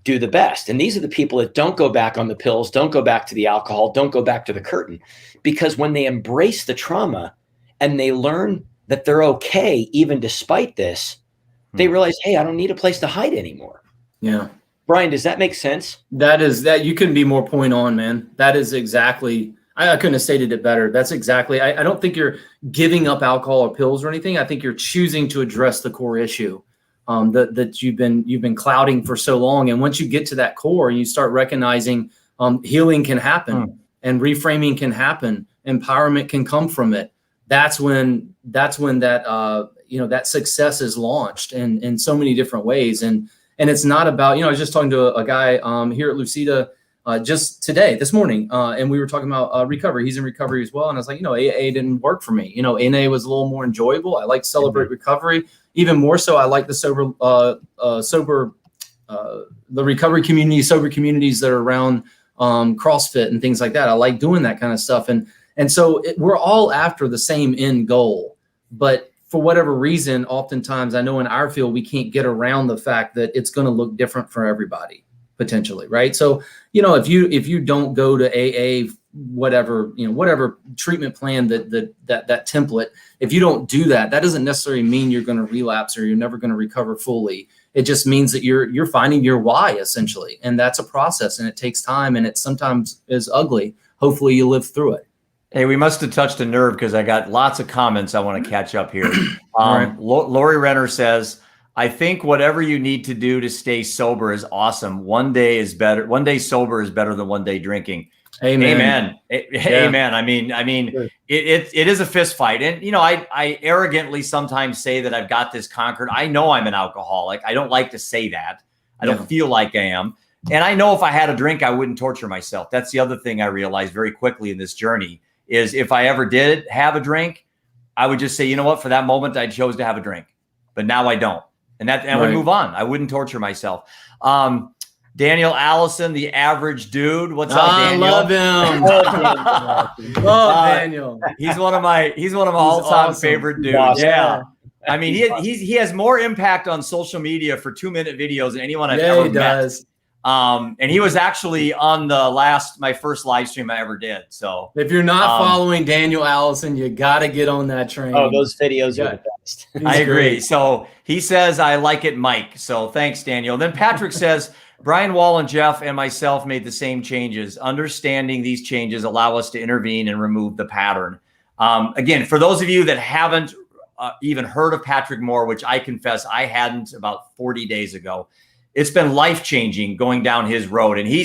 do the best. And these are the people that don't go back on the pills, don't go back to the alcohol, don't go back to the curtain. Because when they embrace the trauma and they learn that they're okay, even despite this, they realize, hey, I don't need a place to hide anymore. Yeah. Brian, does that make sense? That you couldn't be more point on, man. That is exactly, I couldn't have stated it better. That's exactly, I don't think you're giving up alcohol or pills or anything. I think you're choosing to address the core issue that you've been clouding for so long. And once you get to that core and you start recognizing healing can happen and reframing can happen. Empowerment can come from it. That's when that, that success is launched in so many different ways. And it's not about, I was just talking to a guy here at Lucida just this morning, and we were talking about recovery. He's in recovery as well. And I was like, AA didn't work for me. NA was a little more enjoyable. I like to celebrate recovery. Even more so, I like the the recovery community, sober communities that are around CrossFit and things like that. I like doing that kind of stuff. And so we're all after the same end goal, but for whatever reason, oftentimes I know in our field, we can't get around the fact that it's going to look different for everybody potentially. Right. So, if you don't go to AA, whatever treatment plan that template, if you don't do that, that doesn't necessarily mean you're going to relapse or you're never going to recover fully. It just means that you're finding your why essentially. And that's a process and it takes time and it sometimes is ugly. Hopefully you live through it. Hey, we must have touched a nerve because I got lots of comments I want to catch up here. Lori Renner says, I think whatever you need to do to stay sober is awesome. One day sober is better than one day drinking. Amen. Amen. I mean, sure. it is a fist fight. And, I arrogantly sometimes say that I've got this conquered. I know I'm an alcoholic. I don't like to say that. I don't feel like I am. And I know if I had a drink, I wouldn't torture myself. That's the other thing I realized very quickly in this journey is if I ever did have a drink, I would just say, you know what, for that moment, I chose to have a drink, but now I don't. And I would move on. I wouldn't torture myself. Daniel Allison, the average dude. What's up, Daniel? I love him. Love Daniel. He's one of my all-time favorite dudes. Awesome. Yeah. I mean, he has more impact on social media for 2-minute videos than anyone I've ever met. Does. And he was actually on my first live stream I ever did. So if you're not following Daniel Allison, you got to get on that train. Oh, those videos are the best. I agree. So he says, I like it, Mike. So thanks, Daniel. Then Patrick says, Brian Wall and Jeff and myself made the same changes. Understanding these changes allow us to intervene and remove the pattern. Again, for those of you that haven't even heard of Patrick Moore, which I confess I hadn't about 40 days ago, it's been life-changing going down his road. And he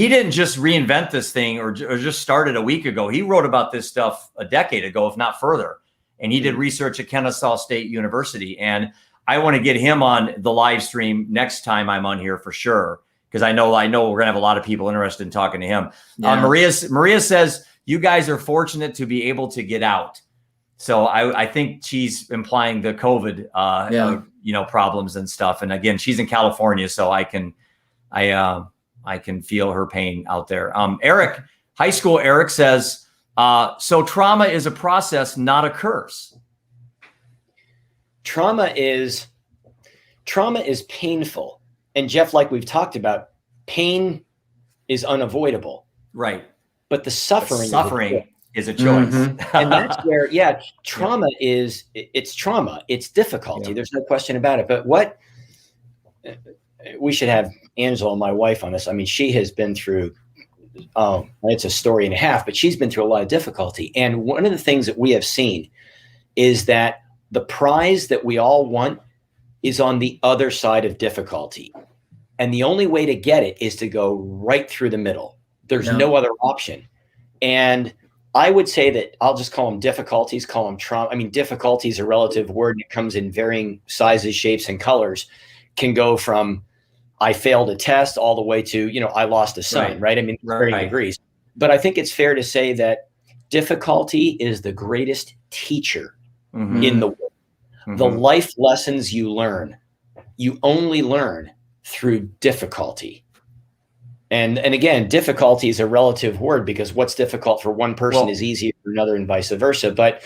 didn't just reinvent this thing or just started a week ago. He wrote about this stuff a decade ago, if not further. And he did research at Kennesaw State University. And I want to get him on the live stream next time I'm on here for sure. Because I know we're going to have a lot of people interested in talking to him. Yeah. Maria says, you guys are fortunate to be able to get out. So I think she's implying the COVID, problems and stuff. And again, she's in California, so I can feel her pain out there. Eric, high school Eric says, so trauma is a process, not a curse. Trauma is painful. And Jeff, like we've talked about, pain is unavoidable. Right. But the suffering is a choice. Mm-hmm. And that's where, trauma it's trauma. It's difficulty. Yeah. There's no question about it. But we should have Angela, my wife, on this. I mean, she has been through, it's a story and a half, but she's been through a lot of difficulty. And one of the things that we have seen is that the prize that we all want is on the other side of difficulty. And the only way to get it is to go right through the middle. There's no other option. And I would say that I'll just call them difficulties, call them trauma. I mean, difficulty is a relative word. It comes in varying sizes, shapes, and colors. Can go from I failed a test all the way to, I lost a son, right? I mean, varying degrees. But I think it's fair to say that difficulty is the greatest teacher in the world. Mm-hmm. The life lessons you learn, you only learn through difficulty. And again, difficulty is a relative word because what's difficult for one person is easy for another and vice versa. But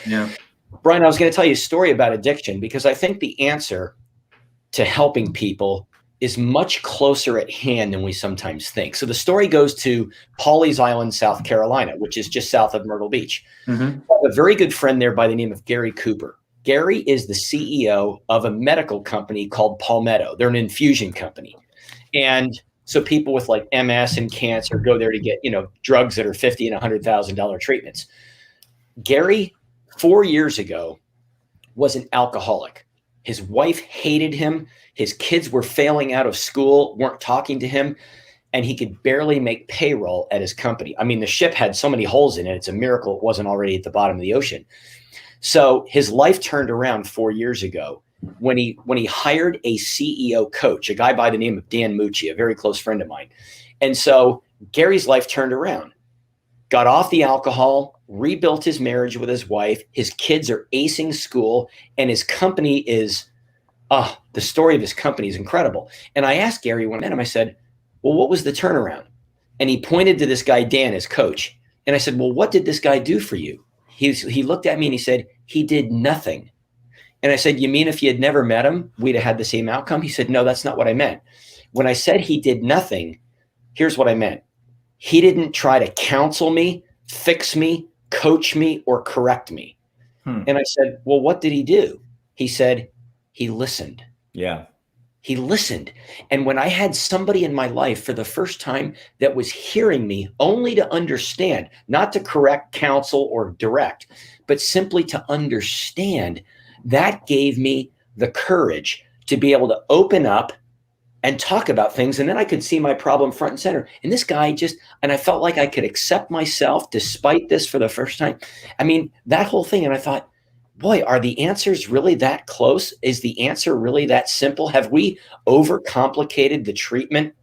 Brian, I was going to tell you a story about addiction because I think the answer to helping people is much closer at hand than we sometimes think. So the story goes to Pawleys Island, South Carolina, which is just south of Myrtle Beach. Mm-hmm. I have a very good friend there by the name of Gary Cooper. Gary is the CEO of a medical company called Palmetto. They're an infusion company. And so people with like MS and cancer go there to get, drugs that are $50,000 and $100,000 treatments. Gary, 4 years ago, was an alcoholic. His wife hated him. His kids were failing out of school, weren't talking to him. and he could barely make payroll at his company. I mean, the ship had so many holes in it. It's a miracle it wasn't already at the bottom of the ocean. So his life turned around 4 years ago when he hired a CEO coach, a guy by the name of Dan Mucci, a very close friend of mine. And so Gary's life turned around, got off the alcohol, rebuilt his marriage with his wife. His kids are acing school, and his company is, the story of his company is incredible. And I asked Gary when I met him, I said, well, what was the turnaround? And he pointed to this guy, Dan, his coach. And I said, well, what did this guy do for you? He looked at me and he said, he did nothing. And I said, you mean if you had never met him, we'd have had the same outcome? He said, no, that's not what I meant. When I said he did nothing, here's what I meant. He didn't try to counsel me, fix me, coach me, or correct me. And I said, well, what did he do? He said, he listened. Yeah. He listened. And when I had somebody in my life for the first time that was hearing me only to understand, not to correct, counsel, or direct, but simply to understand, that gave me the courage to be able to open up and talk about things. And then I could see my problem front and center. And this guy and I felt like I could accept myself despite this for the first time. I mean, that whole thing. And I thought, boy, are the answers really that close? Is the answer really that simple? Have we overcomplicated the treatment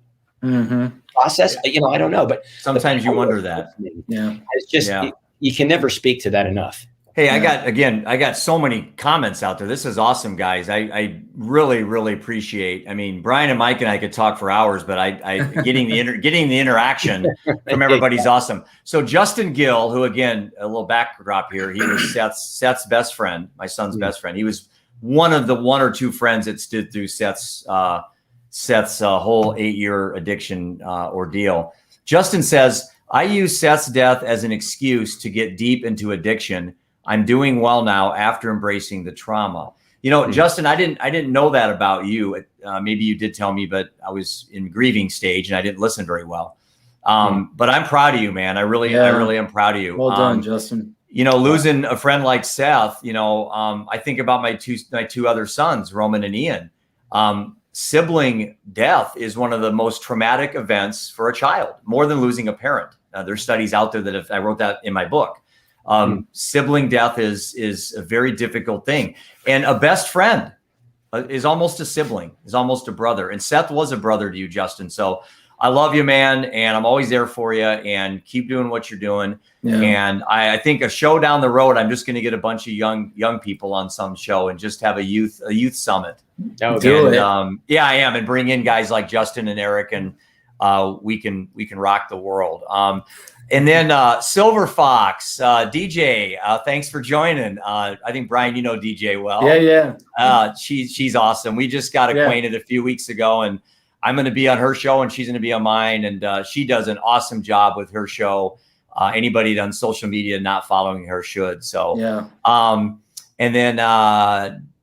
process? You know, I don't know, but sometimes you wonder that. Yeah. It's just, you can never speak to that enough. Hey, I got so many comments out there. This is awesome, guys. I really, really appreciate. I mean, Brian and Mike and I could talk for hours, but getting the interaction from everybody's awesome. So Justin Gill, who again, a little backdrop here, he was Seth's best friend, my son's best friend. He was one of the one or two friends that stood through Seth's whole 8-year addiction ordeal. Justin says, I use Seth's death as an excuse to get deep into addiction. I'm doing well now after embracing the trauma. You know, Justin, I didn't know that about you. Maybe you did tell me, but I was in grieving stage and I didn't listen very well. But I'm proud of you, man. I really am proud of you. Well done, Justin. You know, losing a friend like Seth, you know, I think about my two other sons, Roman and Ian. Sibling death is one of the most traumatic events for a child, more than losing a parent. There's studies out there that I wrote that in my book. Sibling death is a very difficult thing. And a best friend is almost a sibling, is almost a brother. And Seth was a brother to you, Justin. So I love you, man. And I'm always there for you, and keep doing what you're doing. Yeah. And I think a show down the road, I'm just going to get a bunch of young people on some show and just have a youth summit. Do it. Yeah, I am. And bring in guys like Justin and Eric, and we can rock the world. And then Silver Fox, DJ, thanks for joining. I think, Brian, you know DJ well. Yeah. She's awesome. We just got acquainted a few weeks ago, and I'm going to be on her show and she's going to be on mine. And she does an awesome job with her show. Anybody on social media not following her should. So, and then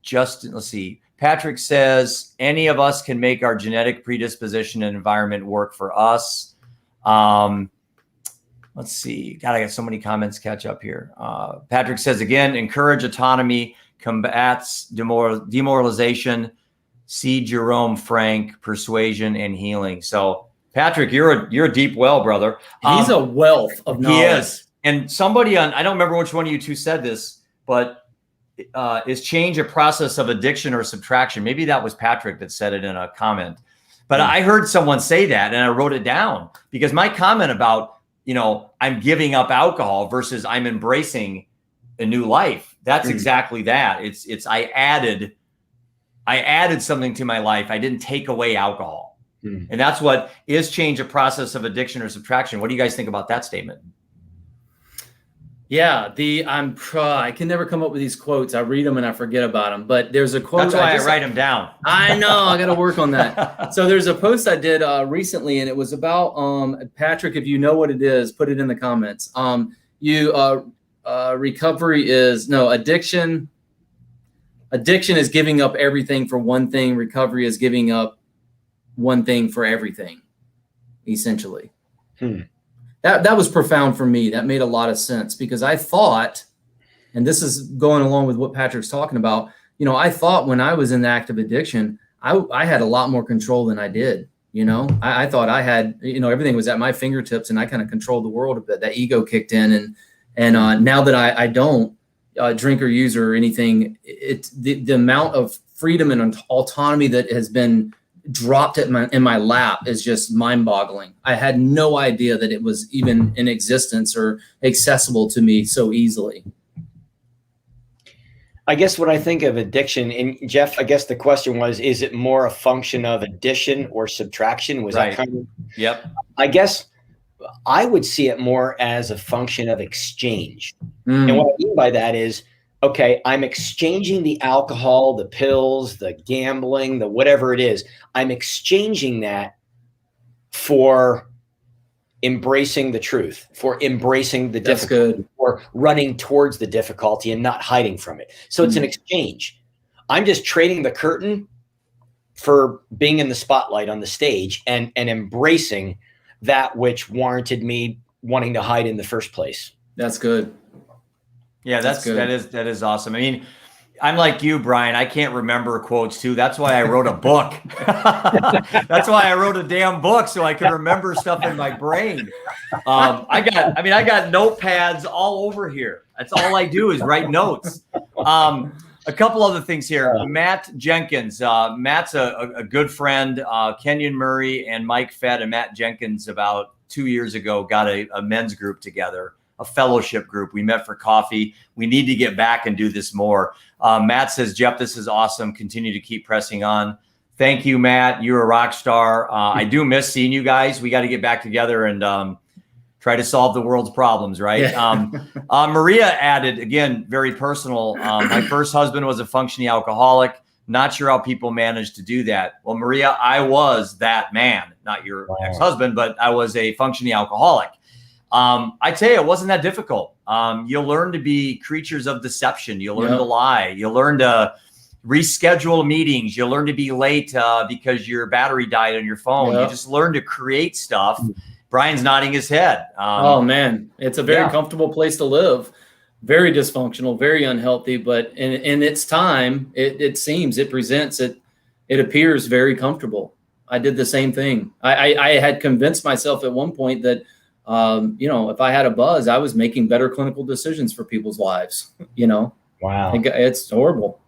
Justin, let's see. Patrick says, any of us can make our genetic predisposition and environment work for us. Let's see. God, I got so many comments catch up here. Patrick says, again, encourage autonomy, combats demoralization, see Jerome Frank, persuasion and healing. So, Patrick, you're a deep well, brother. He's a wealth of knowledge. He is. And somebody I don't remember which one of you two said this, but is change a process of addiction or subtraction? Maybe that was Patrick that said it in a comment. But I heard someone say that and I wrote it down, because my comment about, you know, I'm giving up alcohol versus I'm embracing a new life. That's exactly that. It's I added something to my life. I didn't take away alcohol. And that's what is change a process of addiction or subtraction. What do you guys think about that statement? Yeah, I can never come up with these quotes. I read them and I forget about them. But there's a quote. That's why I write them down. I know. I got to work on that. So there's a post I did recently, and it was about Patrick. If you know what it is, put it in the comments. Recovery is addiction. Addiction is giving up everything for one thing. Recovery is giving up one thing for everything, essentially. That was profound for me. That made a lot of sense, because I thought, and this is going along with what Patrick's talking about, you know, I thought when I was in active addiction, I had a lot more control than I did. I thought I had, everything was at my fingertips and I kind of controlled the world a bit. That ego kicked in. And now that I don't drink or use or anything, it's the amount of freedom and autonomy that has been dropped in my lap is just mind-boggling. I had no idea that it was even in existence or accessible to me so easily. I guess when I think of addiction, and Jeff, I guess the question was, is it more a function of addition or subtraction? Was right. that kind of? Yep. I guess I would see it more as a function of exchange. And what I mean by that is, okay, I'm exchanging the alcohol, the pills, the gambling, the whatever it is. I'm exchanging that for embracing the truth, for embracing the difficulty, for running towards the difficulty and not hiding from it. So it's an exchange. I'm just trading the curtain for being in the spotlight on the stage and embracing that which warranted me wanting to hide in the first place. That's good. Yeah, that is awesome. I mean, I'm like you, Brian. I can't remember quotes too. That's why I wrote a book. That's why I wrote a damn book, so I could remember stuff in my brain. I got notepads all over here. That's all I do is write notes. A couple other things here. Matt Jenkins. Matt's a good friend. Kenyon Murray and Mike Fett and Matt Jenkins about 2 years ago got a men's group together, a fellowship group. We met for coffee. We need to get back and do this more. Matt says, Jeff, this is awesome. Continue to keep pressing on. Thank you, Matt. You're a rock star. I do miss seeing you guys. We got to get back together and try to solve the world's problems, right? Yeah. Maria added, again, very personal. My first husband was a functioning alcoholic. Not sure how people manage to do that. Well, Maria, I was that man, not your ex-husband, but I was a functioning alcoholic. I tell you, it wasn't that difficult. You'll learn to be creatures of deception. You'll learn to lie. You'll learn to reschedule meetings. You'll learn to be late because your battery died on your phone. You just learn to create stuff. Brian's nodding his head. Oh, man. It's a very comfortable place to live. Very dysfunctional, very unhealthy. But in its time, it seems, it presents, it appears very comfortable. I did the same thing. I had convinced myself at one point that if I had a buzz, I was making better clinical decisions for people's lives. Wow, it's horrible.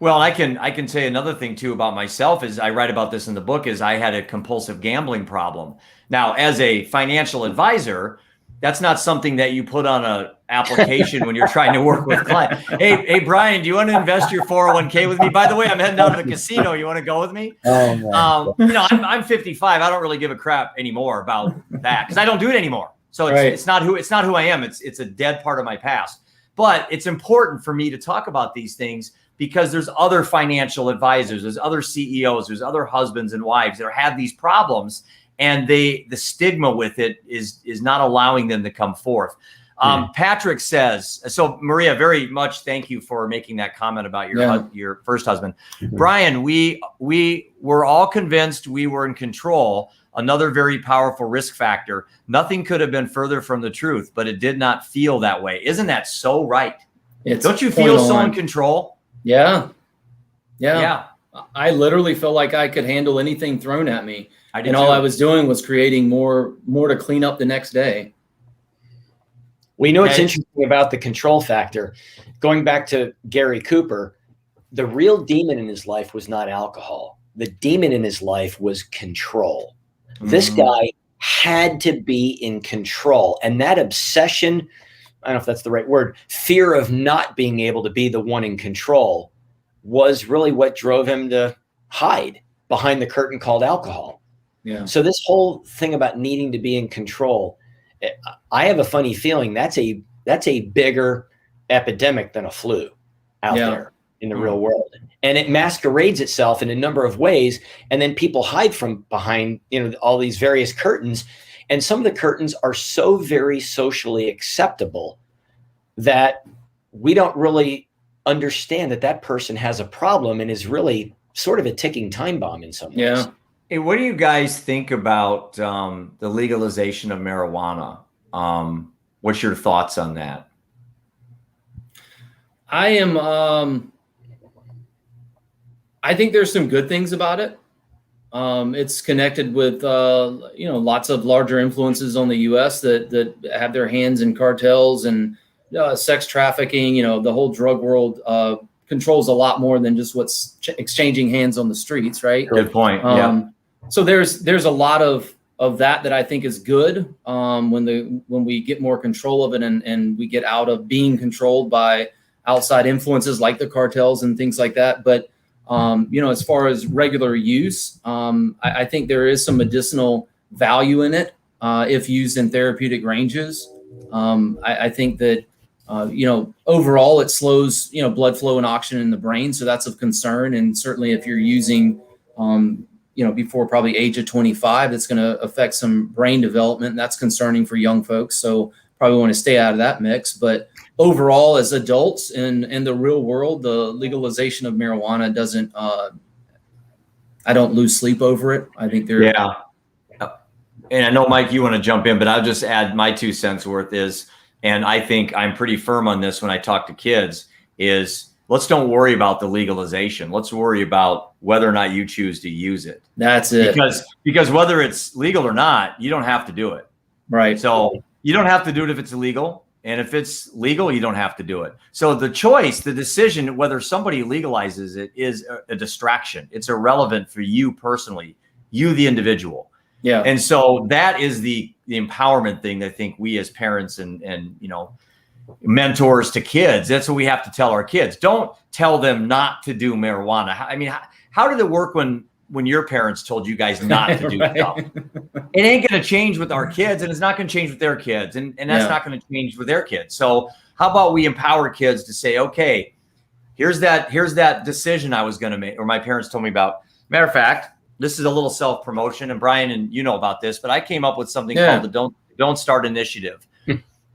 Well, I can say another thing too about myself is I write about this in the book is I had a compulsive gambling problem. Now, as a financial advisor, that's not something that you put on an application when you're trying to work with clients. Hey, Brian, do you want to invest your 401k with me? By the way, I'm heading down to the casino. You want to go with me? I'm 55. I don't really give a crap anymore about that because I don't do it anymore. So it's not who I am. It's a dead part of my past. But it's important for me to talk about these things because there's other financial advisors, there's other CEOs, there's other husbands and wives that have these problems. And the stigma with it is not allowing them to come forth. Patrick says, so Maria, very much thank you for making that comment about your first husband. Brian, we were all convinced we were in control. Another very powerful risk factor. Nothing could have been further from the truth, but it did not feel that way. Isn't that so right? Don't you feel so in control? Yeah. I literally felt like I could handle anything thrown at me. And all I was doing was creating more to clean up the next day. We know what's interesting about the control factor. Going back to Gary Cooper, the real demon in his life was not alcohol. The demon in his life was control. This guy had to be in control. And that obsession, I don't know if that's the right word, fear of not being able to be the one in control was really what drove him to hide behind the curtain called alcohol. Yeah. So this whole thing about needing to be in control, I have a funny feeling that's a bigger epidemic than a flu out there in the real world. And it masquerades itself in a number of ways. And then people hide from behind, all these various curtains. And some of the curtains are so very socially acceptable that we don't really understand that person has a problem and is really sort of a ticking time bomb in some ways. Yeah. Hey, what do you guys think about the legalization of marijuana? What's your thoughts on that? I think there's some good things about it. It's connected with lots of larger influences on the U.S. that have their hands in cartels and sex trafficking. The whole drug world controls a lot more than just what's exchanging hands on the streets, right? Good point. So there's a lot of that I think is good when we get more control of it and we get out of being controlled by outside influences like the cartels and things like that. But as far as regular use, I think there is some medicinal value in it if used in therapeutic ranges. I think that overall it slows blood flow and oxygen in the brain, so that's of concern. And certainly if you're using before probably age of 25, that's going to affect some brain development. And that's concerning for young folks. So probably want to stay out of that mix. But overall, as adults in the real world, the legalization of marijuana doesn't, I don't lose sleep over it. I think there. Yeah. And I know, Mike, you want to jump in, but I'll just add my 2 cents worth is, and I think I'm pretty firm on this when I talk to kids, is let's don't worry about the legalization. Let's worry about whether or not you choose to use it. That's it. Because whether it's legal or not, you don't have to do it. Right. So you don't have to do it if it's illegal. And if it's legal, you don't have to do it. So the choice, the decision, whether somebody legalizes it is a distraction. It's irrelevant for you personally, you, the individual. Yeah. And so that is the empowerment thing that I think we as parents and mentors to kids, that's what we have to tell our kids. Don't tell them not to do marijuana. I mean, how did it work when your parents told you guys not to do right. stuff? It ain't going to change with our kids, and it's not going to change with their kids, and that's not going to change with their kids. So how about we empower kids to say, okay, here's that decision I was going to make, or my parents told me about. Matter of fact, this is a little self-promotion, and Brian, and you know about this, but I came up with something called the Don't Start Initiative.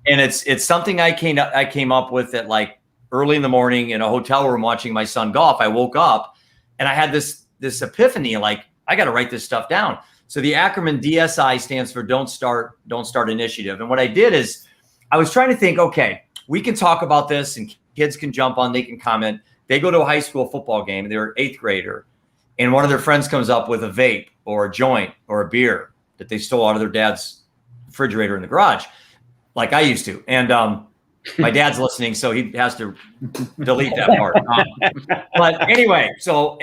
And it's something I came up with at like early in the morning in a hotel room watching my son golf. I woke up and I had this epiphany, like, I got to write this stuff down. So the acronym DSI stands for Don't Start Initiative. And what I did is I was trying to think, okay, we can talk about this and kids can jump on, they can comment. They go to a high school football game, they're an 8th grader, and one of their friends comes up with a vape or a joint or a beer that they stole out of their dad's refrigerator in the garage, like I used to. And my dad's listening, so he has to delete that part. But anyway, so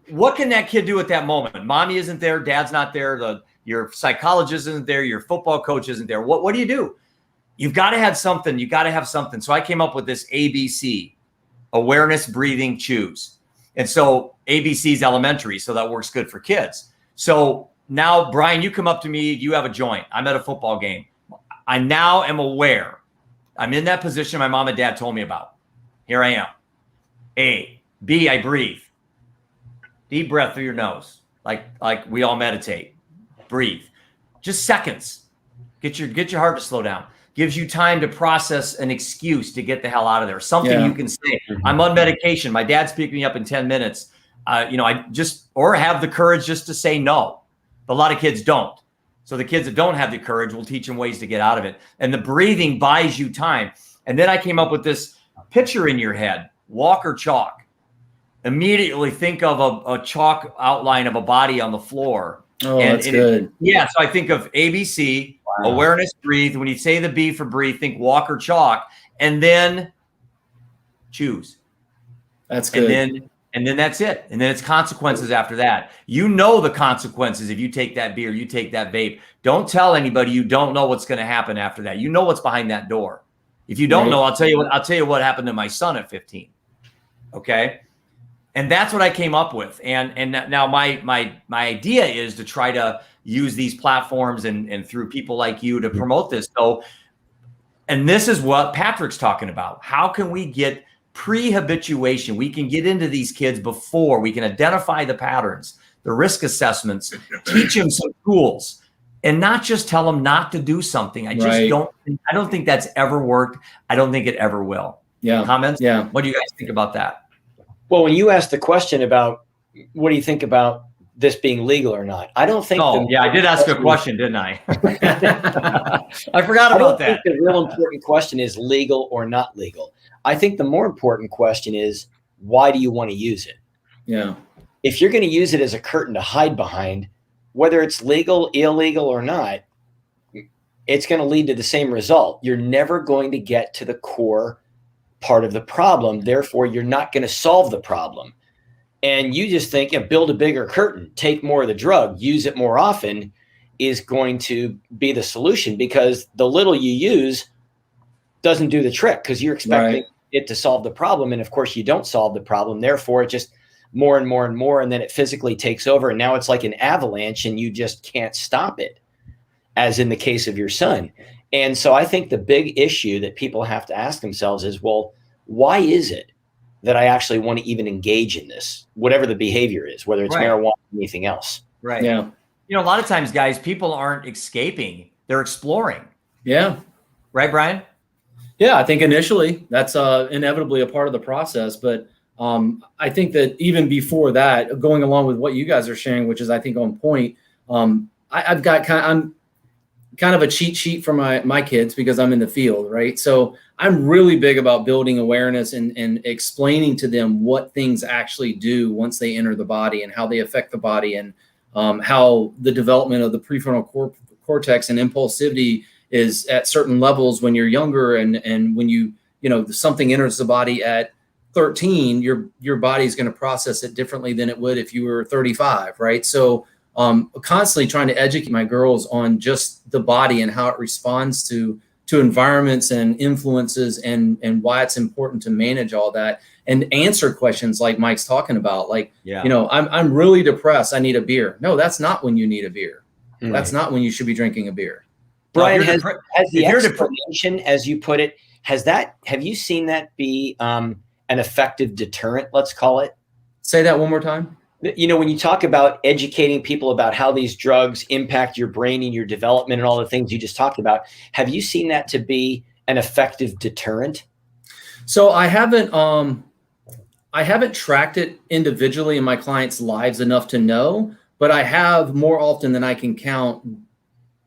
what can that kid do at that moment? Mommy isn't there, dad's not there, your psychologist isn't there, your football coach isn't there. What do you do? You've got to have something. You got to have something. So I came up with this ABC: awareness, breathing, choose. And so ABC is elementary, so that works good for kids. So now, Brian, you come up to me, you have a joint. I'm at a football game. I now am aware. I'm in that position my mom and dad told me about. Here I am. A. B, I breathe. Deep breath through your nose, like we all meditate. Breathe. Just seconds. Get your heart to slow down. Gives you time to process an excuse to get the hell out of there. Something you can say. I'm on medication. My dad's picking me up in 10 minutes. Or have the courage just to say no. But a lot of kids don't. So the kids that don't have the courage, we'll teach them ways to get out of it. And the breathing buys you time. And then I came up with this picture in your head: walk or chalk. Immediately think of a chalk outline of a body on the floor. Oh, that's good. So I think of ABC, awareness, breathe. When you say the B for breathe, think walk or chalk, and then choose. That's good. And then that's it. And then it's consequences after that. You know the consequences if you take that beer, you take that vape. Don't tell anybody you don't know what's going to happen after that. You know what's behind that door. If you don't know, I'll tell you what happened to my son at 15. Okay? And that's what I came up with. And now my idea is to try to use these platforms and through people like you to promote this. So, and this is what Patrick's talking about. How can we get pre-habituation? We can get into these kids before we can identify the patterns, the risk assessments, teach them some tools, and not just tell them not to do something. I don't think that's ever worked. I don't think it ever will. Yeah. Comments? Yeah. What do you guys think about that? Well, when you asked the question about what do you think about this being legal or not, I don't think. Oh, I did ask a question, didn't I? I forgot about that. I think the real important question is legal or not legal. I think the more important question is, why do you want to use it? Yeah. if you're going to use it as a curtain to hide behind, whether it's legal, illegal, or not, it's going to lead to the same result. You're never going to get to the core part of the problem. Therefore, you're not going to solve the problem. And you just think, build a bigger curtain, take more of the drug, use it more often is going to be the solution, because the little you use doesn't do the trick, because you're expecting it to solve the problem. And of course, you don't solve the problem. Therefore, it just more and more and more, and then it physically takes over. And now it's like an avalanche and you just can't stop it, as in the case of your son. And so I think the big issue that people have to ask themselves is, well, why is it that I actually want to even engage in this, whatever the behavior is, whether it's marijuana or anything else? Right. Yeah. You know, a lot of times, guys, people aren't escaping, they're exploring. Yeah. Right, Brian? Yeah, I think initially that's inevitably a part of the process. But I think that even before that, going along with what you guys are sharing, which is, I think, on point, I'm kind of a cheat sheet for my kids, because I'm in the field, right? So I'm really big about building awareness and explaining to them what things actually do once they enter the body, and how they affect the body, and how the development of the prefrontal cortex and impulsivity is at certain levels when you're younger, and when something enters the body at 13, your body's going to process it differently than it would if you were 35, right? So constantly trying to educate my girls on just the body and how it responds to environments and influences, and why it's important to manage all that and answer questions like Mike's talking about. Like, I'm really depressed, I need a beer. No, that's not when you need a beer. Right. That's not when you should be drinking a beer. Brian, has the explanation, as you put it, have you seen that be an effective deterrent, let's call it? Say that one more time. When you talk about educating people about how these drugs impact your brain and your development and all the things you just talked about, have you seen that to be an effective deterrent? So I haven't tracked it individually in my clients' lives enough to know, but I have, more often than I can count,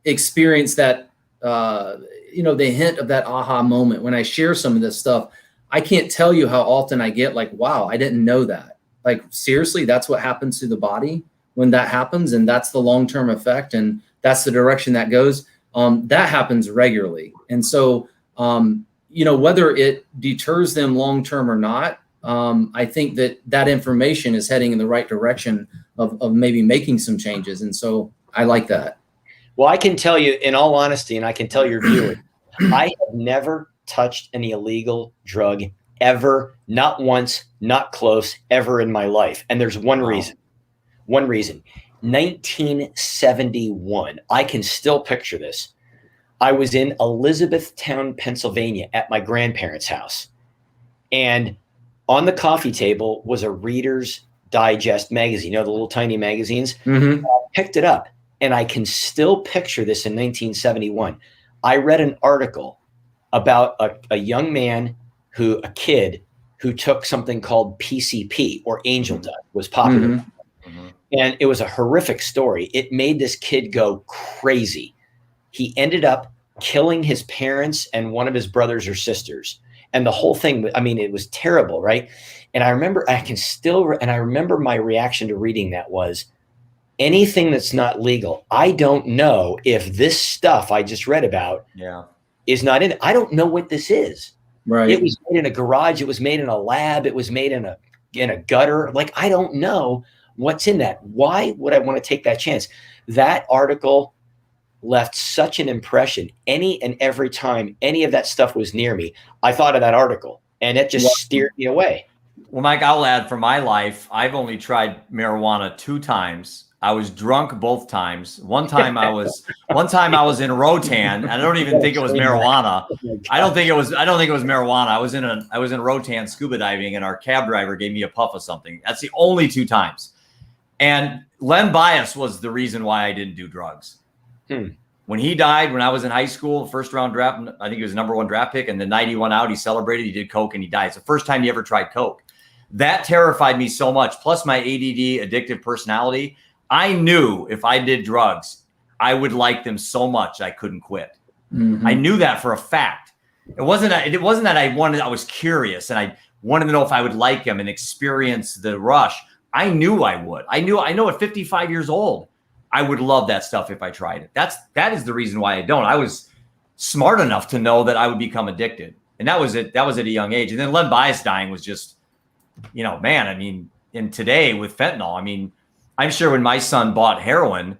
experienced that, the hint of that aha moment when I share some of this stuff. I can't tell you how often I get like, wow, I didn't know that. Like, seriously, that's what happens to the body when that happens, and that's the long-term effect, and that's the direction that goes. That happens regularly. And so, whether it deters them long-term or not, I think that information is heading in the right direction of maybe making some changes. And so I like that. Well, I can tell you, in all honesty, and I can tell your viewers, I have never touched any illegal drug ever, not once, not close, ever in my life. And there's one reason. 1971. I can still picture this. I was in Elizabethtown, Pennsylvania at my grandparents' house. And on the coffee table was a Reader's Digest magazine, the little tiny magazines. Mm-hmm. I picked it up, and I can still picture this in 1971. I read an article about a young man, a kid who took something called PCP, or angel dust, was popular. Mm-hmm. Mm-hmm. And it was a horrific story. It made this kid go crazy. He ended up killing his parents and one of his brothers or sisters. And the whole thing, it was terrible, right? And I remember my reaction to reading that was, anything that's not legal, I don't know if this stuff I just read about is not in it. I don't know what this is. Right. It was made in a garage. It was made in a lab. It was made in a gutter. Like, I don't know what's in that. Why would I want to take that chance? That article left such an impression. Any and every time any of that stuff was near me, I thought of that article, and it just steered me away. Well, Mike, I'll add, for my life, I've only tried marijuana 2 times. I was drunk both times. One time I was in Rotan, and I don't even think it was marijuana. I don't think it was marijuana. I was in Rotan scuba diving, and our cab driver gave me a puff of something. That's the only 2 times. And Len Bias was the reason why I didn't do drugs. When he died, when I was in high school, first round draft, I think he was the #1 draft pick, and the night he went out, he celebrated, he did coke, and he died. It's the first time he ever tried coke. That terrified me so much. Plus my ADD, addictive personality. I knew if I did drugs, I would like them so much I couldn't quit. Mm-hmm. I knew that for a fact. It wasn't that I was curious and I wanted to know if I would like them and experience the rush. I knew I would. I know at 55 years old, I would love that stuff if I tried it. That is the reason why I don't. I was smart enough to know that I would become addicted. And that was it. That was at a young age. And then Len Bias dying was just, man, I mean, and today with fentanyl, I mean, I'm sure when my son bought heroin,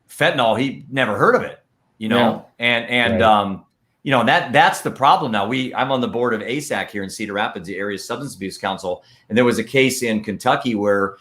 fentanyl, he never heard of it, Yeah. and right. That's the problem now. I'm on the board of ASAC here in Cedar Rapids, the Area Substance Abuse Council. And there was a case in Kentucky where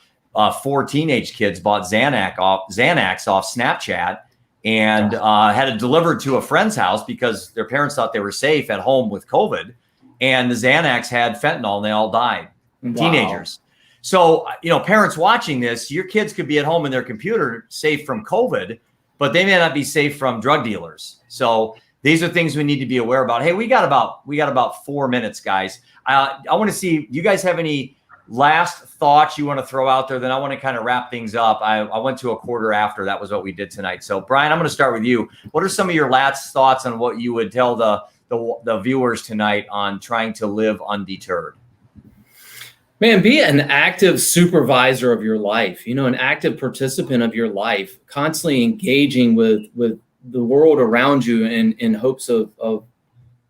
4 teenage kids bought Xanax off Snapchat and had it delivered to a friend's house because their parents thought they were safe at home with COVID. And the Xanax had fentanyl and they all died. Wow. Teenagers. So, parents watching this, your kids could be at home in their computer safe from COVID, but they may not be safe from drug dealers. So these are things we need to be aware about. Hey, we got about 4 minutes, guys. I want to see, do you guys have any last thoughts you want to throw out there? Then I want to kind of wrap things up. I went to a quarter after. That was what we did tonight. So Brian, I'm going to start with you. What are some of your last thoughts on what you would tell the viewers tonight on trying to live undeterred? Man, be an active supervisor of your life, an active participant of your life, constantly engaging with the world around you in hopes of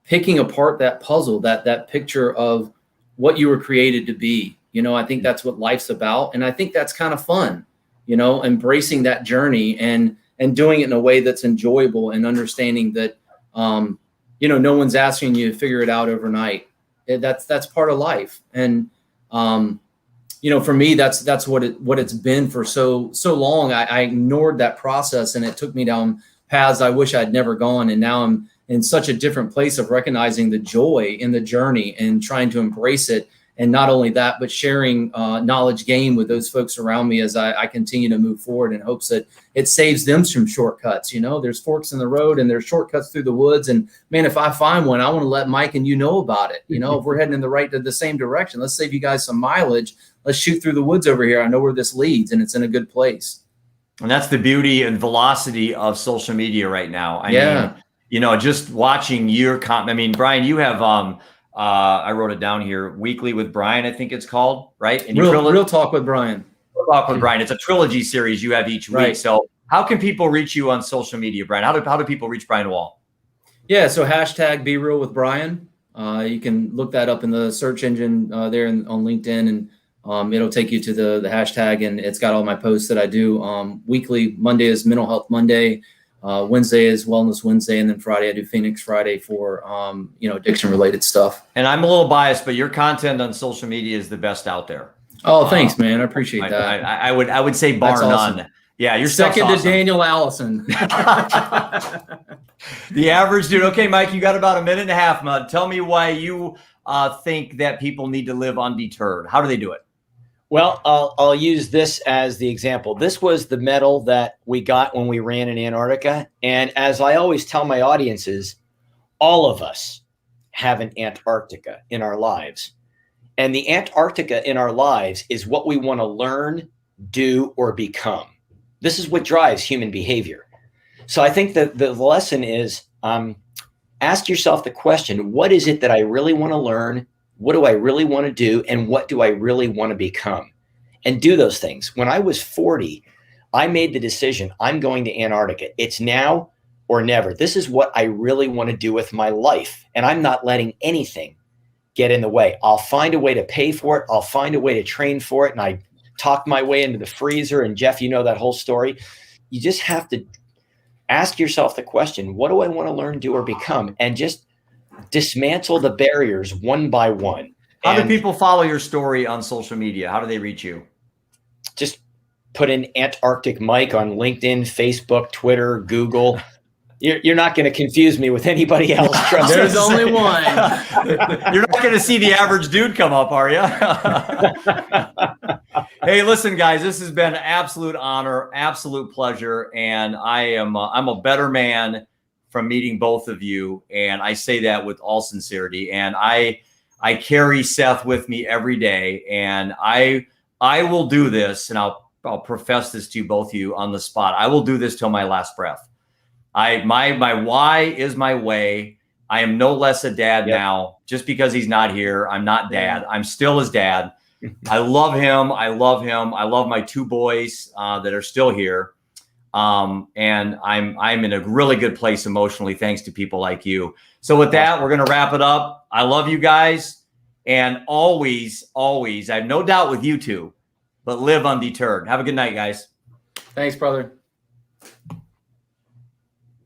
picking apart that puzzle, that picture of what you were created to be. I think that's what life's about. And I think that's kind of fun, embracing that journey and doing it in a way that's enjoyable and understanding that, no one's asking you to figure it out overnight. That's part of life. And, for me, that's what it's been for so long. I ignored that process and it took me down paths I wish I'd never gone. And now I'm in such a different place of recognizing the joy in the journey and trying to embrace it. And not only that, but sharing knowledge gained with those folks around me as I continue to move forward in hopes that it saves them some shortcuts. There's forks in the road and there's shortcuts through the woods. And man, if I find one, I want to let Mike and know about it. If we're heading in the same direction, let's save you guys some mileage. Let's shoot through the woods over here. I know where this leads and it's in a good place. And that's the beauty and velocity of social media right now. I mean, just watching your Brian, you have, I wrote it down here. Weekly with Brian, I think it's called, right? And Real Talk with Brian. Real Talk with Brian. It's a trilogy series you have each week. Right. So how can people reach you on social media, Brian? How do people reach Brian Wall? Yeah, so hashtag Be Real with Brian. You can look that up in the search engine there on LinkedIn, and it'll take you to the hashtag, and it's got all my posts that I do weekly. Monday is Mental Health Monday. Wednesday is Wellness Wednesday, and then Friday I do Phoenix Friday for addiction related stuff. And I'm a little biased, but your content on social media is the best out there. Oh, thanks, man. I appreciate that. I would say bar none. Yeah, you're second to Daniel Allison. The average dude. Okay, Mike, you got about a minute and a half, Mud. Tell me why you think that people need to live undeterred. How do they do it? Well, I'll use this as the example. This was the medal that we got when we ran in Antarctica. And as I always tell my audiences, all of us have an Antarctica in our lives. And the Antarctica in our lives is what we want to learn, do, or become. This is what drives human behavior. So I think that the lesson is ask yourself the question, what is it that I really want to learn? What do I really want to do? And what do I really want to become? And do those things. When I was 40, I made the decision, I'm going to Antarctica. It's now or never. This is what I really want to do with my life. And I'm not letting anything get in the way. I'll find a way to pay for it. I'll find a way to train for it. And I talked my way into the freezer. And Jeff, that whole story. You just have to ask yourself the question, what do I want to learn, do, or become? And just dismantle the barriers one by one. How do people follow your story on social media? How do they reach you? Just put in Antarctic Mike on LinkedIn, Facebook, Twitter, Google. You're not going to confuse me with anybody else. There's only one. You're not going to see the average dude come up, are you? Hey, listen, guys, this has been an absolute honor, absolute pleasure. And I'm a better man from meeting both of you. And I say that with all sincerity. And I carry Seth with me every day. And I will do this, and I'll profess this to both of you on the spot. I will do this till my last breath. My why is my way. I am no less a dad now. Just because he's not here, I'm not dad. I'm still his dad. I love him. I love him. I love my two boys that are still here. And I'm in a really good place emotionally, thanks to people like you. So with that, we're going to wrap it up. I love you guys. And always, I have no doubt with you two, but live undeterred. Have a good night, guys. Thanks, brother.